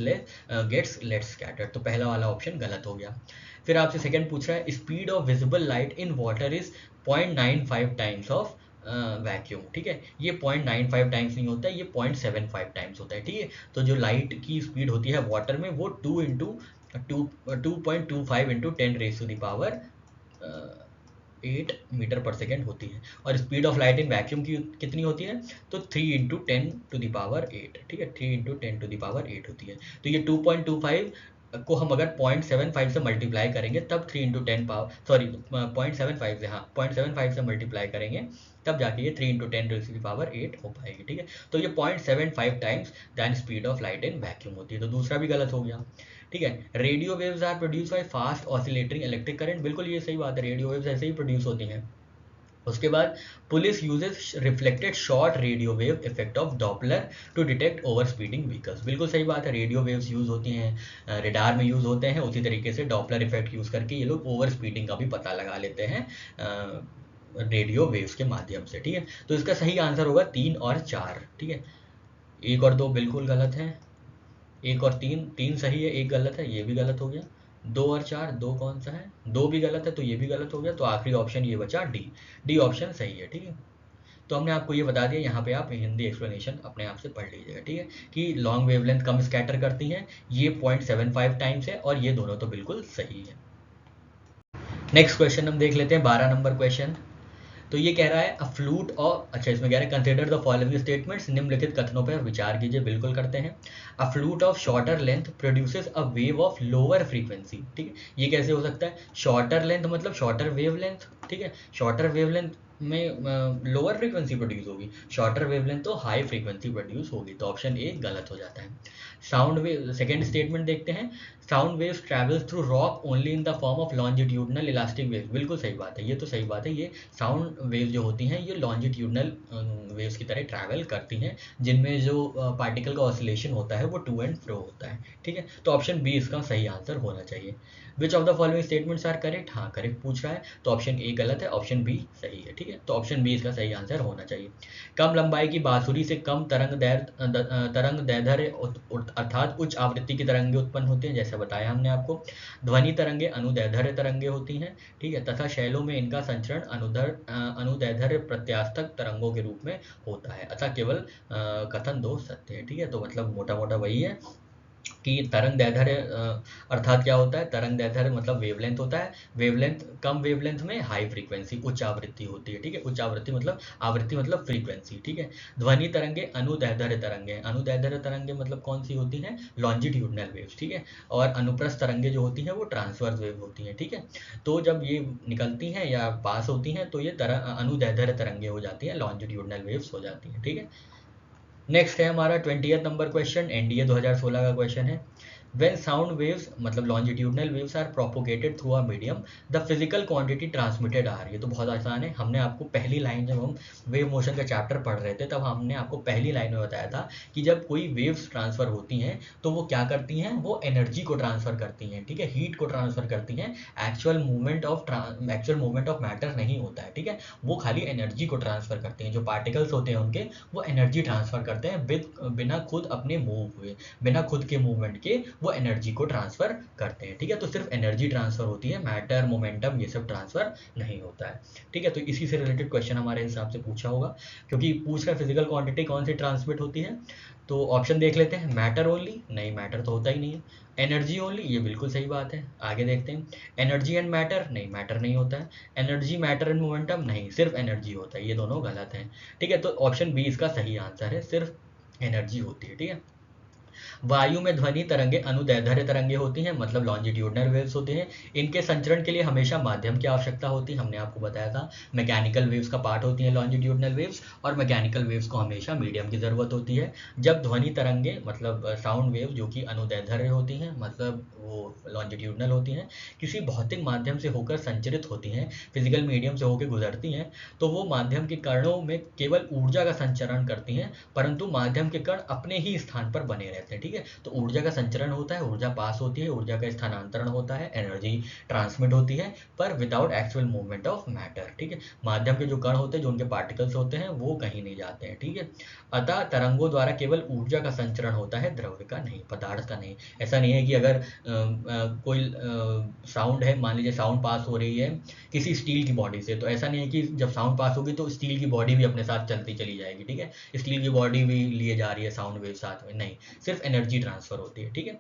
gets let scatter, तो पहला वाला ऑप्शन गलत हो गया। फिर आपसे सेकंड पूछ रहा है, speed of visible light in water is 0.95 times of vacuum, ठीक है। ये 0.95 टाइम्स नहीं होता है, ये 0.75 टाइम्स होता है, ठीक है। तो जो लाइट की स्पीड होती है वाटर में वो 2.25 इंटू 10⁻⁸ 8 मीटर पर सेकेंड होती है, और speed of light in vacuum की कितनी होती है, तो 3 × 10⁸, ठीक है, 3 × 10⁸ होती है। तो ये 2.25 को हम अगर 0.75 से मल्टीप्लाई करेंगे तब 3 × 10 पावर, सॉरी 0.75 से, हाँ 0.75 से मल्टीप्लाई करेंगे तब जाके ये 3 × 10⁸ हो पाएगी, ठीक है। तो ये 0.75 times than speed of light in vacuum होती है, तो दूसरा भी गलत हो गया, ठीक है। Radio waves are produce by fast oscillating electric current, बिल्कुल ये सही बात है, रेडियो वेव्स ऐसे ही प्रोड्यूस होती हैं, उसके बाद police uses reflected short radio wave effect of Doppler to detect over speeding vehicles. बिल्कुल सही बात है, रेडियो वेव्स यूज होती हैं, रेडार में यूज होते हैं, उसी तरीके से डॉपलर इफेक्ट यूज करके ये लोग ओवर स्पीडिंग का भी पता लगा लेते हैं रेडियो वेव्स के माध्यम से। ठीक है, तो इसका सही आंसर होगा 3 और 4। ठीक है, 1 और 2 बिल्कुल गलत है, 1 और 3 सही है, 1 गलत है, ये भी गलत हो गया। 2 और 4, 2 कौन सा है, 2 भी गलत है तो ये भी गलत हो गया, तो आखिरी ऑप्शन ये बचा डी। डी ऑप्शन सही है। ठीक है, तो हमने आपको ये बता दिया, यहाँ पे आप हिंदी एक्सप्लेनेशन अपने आप से पढ़ लीजिएगा। ठीक है, कि लॉन्ग वेवलेंथ कम स्कैटर करती हैं, ये 0.75 टाइम्स है, और ये दोनों तो बिल्कुल सही है। नेक्स्ट क्वेश्चन हम देख लेते हैं, 12 नंबर क्वेश्चन। तो ये कह रहा है अ फ्लूट और, अच्छा इसमें कह रहा है कंसिडर द फॉलोइंग स्टेटमेंट्स, निम्नलिखित कथनों पर विचार कीजिए। बिल्कुल करते हैं। A flute of shorter length produces a wave of lower frequency. ठीक है, ये कैसे हो सकता है, शॉर्टर लेंथ मतलब शॉर्टर वेव लेंथ। ठीक है, शॉर्टर वेव लेंथ में लोअर फ्रीक्वेंसी प्रोड्यूस होगी, शॉर्टर वेवलेंथ तो हाई फ्रीक्वेंसी प्रोड्यूस होगी, तो ऑप्शन ए गलत हो जाता है। साउंड वेव, सेकेंड स्टेटमेंट देखते हैं, sound waves travels through rock only in the form of longitudinal elastic waves. बिल्कुल सही बात है, ये तो सही बात है, ये साउंड वेव जो होती हैं ये लॉन्जिट्यूडनल वेव्स की तरह ट्रैवल करती हैं, जिनमें जो पार्टिकल का ऑसिलेशन होता है वो टू एंड फ्रो होता है। ठीक है, तो ऑप्शन बी इसका सही आंसर होना चाहिए। Which of the following statements are correct, हाँ करेक्ट पूछ रहा है, तो ऑप्शन ए गलत है, ऑप्शन बी सही है। ठीक है, तो ऑप्शन बी इसका सही आंसर होना चाहिए। कम लंबाई की बांसुरी से कम तरंग दैर्ध्य अर्थात उच्च आवृत्ति की तरंगे उत्पन्न होती हैं, जैसे बताया हमने आपको। ध्वनि तरंगे अनुदैर्ध्य तरंगे होती हैं। ठीक है, तथा शैलों में इनका संचरण अनुदैर्ध्य प्रत्यास्थक तरंगों के रूप में होता है, अतः केवल कथन दो सत्य है। ठीक है, तो मतलब मोटा मोटा वही है कि तरंग दैर्ध्य अर्थात क्या होता है, तरंग दैर्ध्य मतलब वेवलेंथ होता है, वेवलेंथ कम वेवलेंथ में हाई फ्रीक्वेंसी उच्च आवृत्ति होती है। ठीक है, उच्च आवृत्ति मतलब फ्रीक्वेंसी। ठीक है, ध्वनि तरंगे अनुदैर्ध्य तरंगे, अनुदैर्ध्य तरंगे मतलब कौन सी होती हैं, लॉन्जिट्यूडनल वेव्स। ठीक है, और अनुप्रस्थ तरंगे जो होती हैं वो ट्रांसवर्स वेव होती हैं। ठीक है, तो जब ये निकलती हैं या पास होती हैं तो ये अनुदैर्ध्य तरंगे हो जाती हैं, लॉन्जिट्यूडनल वेव्स हो जाती हैं। ठीक है, नेक्स्ट है हमारा 20th नंबर क्वेश्चन, एनडीए 2016 का क्वेश्चन है। When sound waves मतलब longitudinal waves are propagated through a medium, the physical quantity transmitted are, ये तो बहुत आसान है, हमने आपको पहली लाइन जब हम वेव मोशन का चैप्टर पढ़ रहे थे तब हमने आपको पहली लाइन में बताया था कि जब कोई वेव्स ट्रांसफर होती हैं तो वो क्या करती हैं, वो एनर्जी को ट्रांसफर करती हैं। ठीक है, हीट को ट्रांसफर करती हैं, एक्चुअल मूवमेंट ऑफ मैटर नहीं होता है। ठीक है, वो खाली एनर्जी को ट्रांसफर करते हैं, जो पार्टिकल्स होते हैं उनके वो एनर्जी ट्रांसफर करते हैं बिना खुद अपने मूव हुए, बिना खुद के मूवमेंट के वो एनर्जी को ट्रांसफर करते हैं। ठीक है, तो सिर्फ एनर्जी ट्रांसफर होती है, मैटर मोमेंटम ये सब ट्रांसफर नहीं होता है। ठीक है, तो इसी से रिलेटेड क्वेश्चन हमारे हिसाब से पूछा होगा, क्योंकि पूछ रहा फिजिकल क्वांटिटी कौन सी ट्रांसमिट होती है। तो ऑप्शन देख लेते हैं, मैटर ओनली, नहीं मैटर तो होता ही नहीं है। एनर्जी ओनली, ये बिल्कुल सही बात है, आगे देखते हैं। एनर्जी एंड मैटर, नहीं मैटर नहीं होता है। एनर्जी मैटर एंड मोमेंटम, नहीं सिर्फ एनर्जी होता है, ये दोनों गलत हैं। ठीक है, तो ऑप्शन बी इसका सही आंसर है, सिर्फ एनर्जी होती है। ठीक है, वायु में ध्वनि तरंगे अनुदैर्ध्य तरंगे होती हैं, मतलब लॉन्जिट्यूडनल वेव्स होते हैं। इनके संचरण के लिए हमेशा माध्यम की आवश्यकता होती है, हमने आपको बताया था मैकेनिकल वेव्स का पार्ट होती हैं लॉन्जिट्यूडनल वेव्स, और मैकेनिकल वेव्स को हमेशा मीडियम की ज़रूरत होती है। जब ध्वनि तरंगे मतलब साउंड वेव जो कि अनुदैर्ध्य होती हैं, मतलब वो लॉन्जिट्यूडनल होती हैं, किसी भौतिक माध्यम से होकर संचरित होती हैं, फिजिकल मीडियम से होकर गुजरती हैं, तो वो माध्यम के कणों में केवल ऊर्जा का संचरण करती हैं, परंतु माध्यम के कण अपने ही स्थान पर बने रहते हैं। ठीक है, तो ऊर्जा का संचरण होता है, ऊर्जा पास होती है, ऊर्जा का स्थानांतरण होता है, एनर्जी ट्रांसमिट होती है, पर without actual movement of matter. ठीक है, माध्यम के जो कण होते हैं, जो उनके पार्टिकल्स होते हैं, वो कहीं नहीं जाते हैं। ठीक है, अतः तरंगों द्वारा केवल ऊर्जा का संचरण होता है, द्रव्य का नहीं, पदार्थ का नहीं। ऐसा नहीं है कि अगर कोई साउंड है, मान लीजिए साउंड पास हो रही है किसी स्टील की बॉडी से, तो ऐसा नहीं है कि जब साउंड पास होगी तो स्टील की बॉडी भी अपने साथ चलती चली जाएगी। ठीक है, स्टील की बॉडी भी लिए जा रही है साउंड वेव साथ में, नहीं, सिर्फ एनर्जी ट्रांसफर होती है। ठीक है,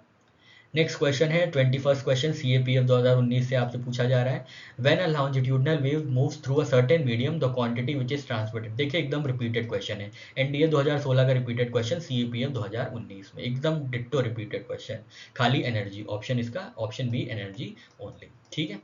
नेक्स्ट क्वेश्चन है 21st क्वेश्चन, सीएपीएफ 2019 से आपसे पूछा जा रहा है। When a longitudinal wave moves through a certain medium the quantity which is transmitted, देखिए एकदम रिपीटेड क्वेश्चन है, एनडीए 2016 का रिपीटेड क्वेश्चन, सीएपीएफ 2019 में एकदम डिट्टो रिपीटेड क्वेश्चन, खाली एनर्जी, ऑप्शन इसका ऑप्शन बी एनर्जी ओनली। ठीक है,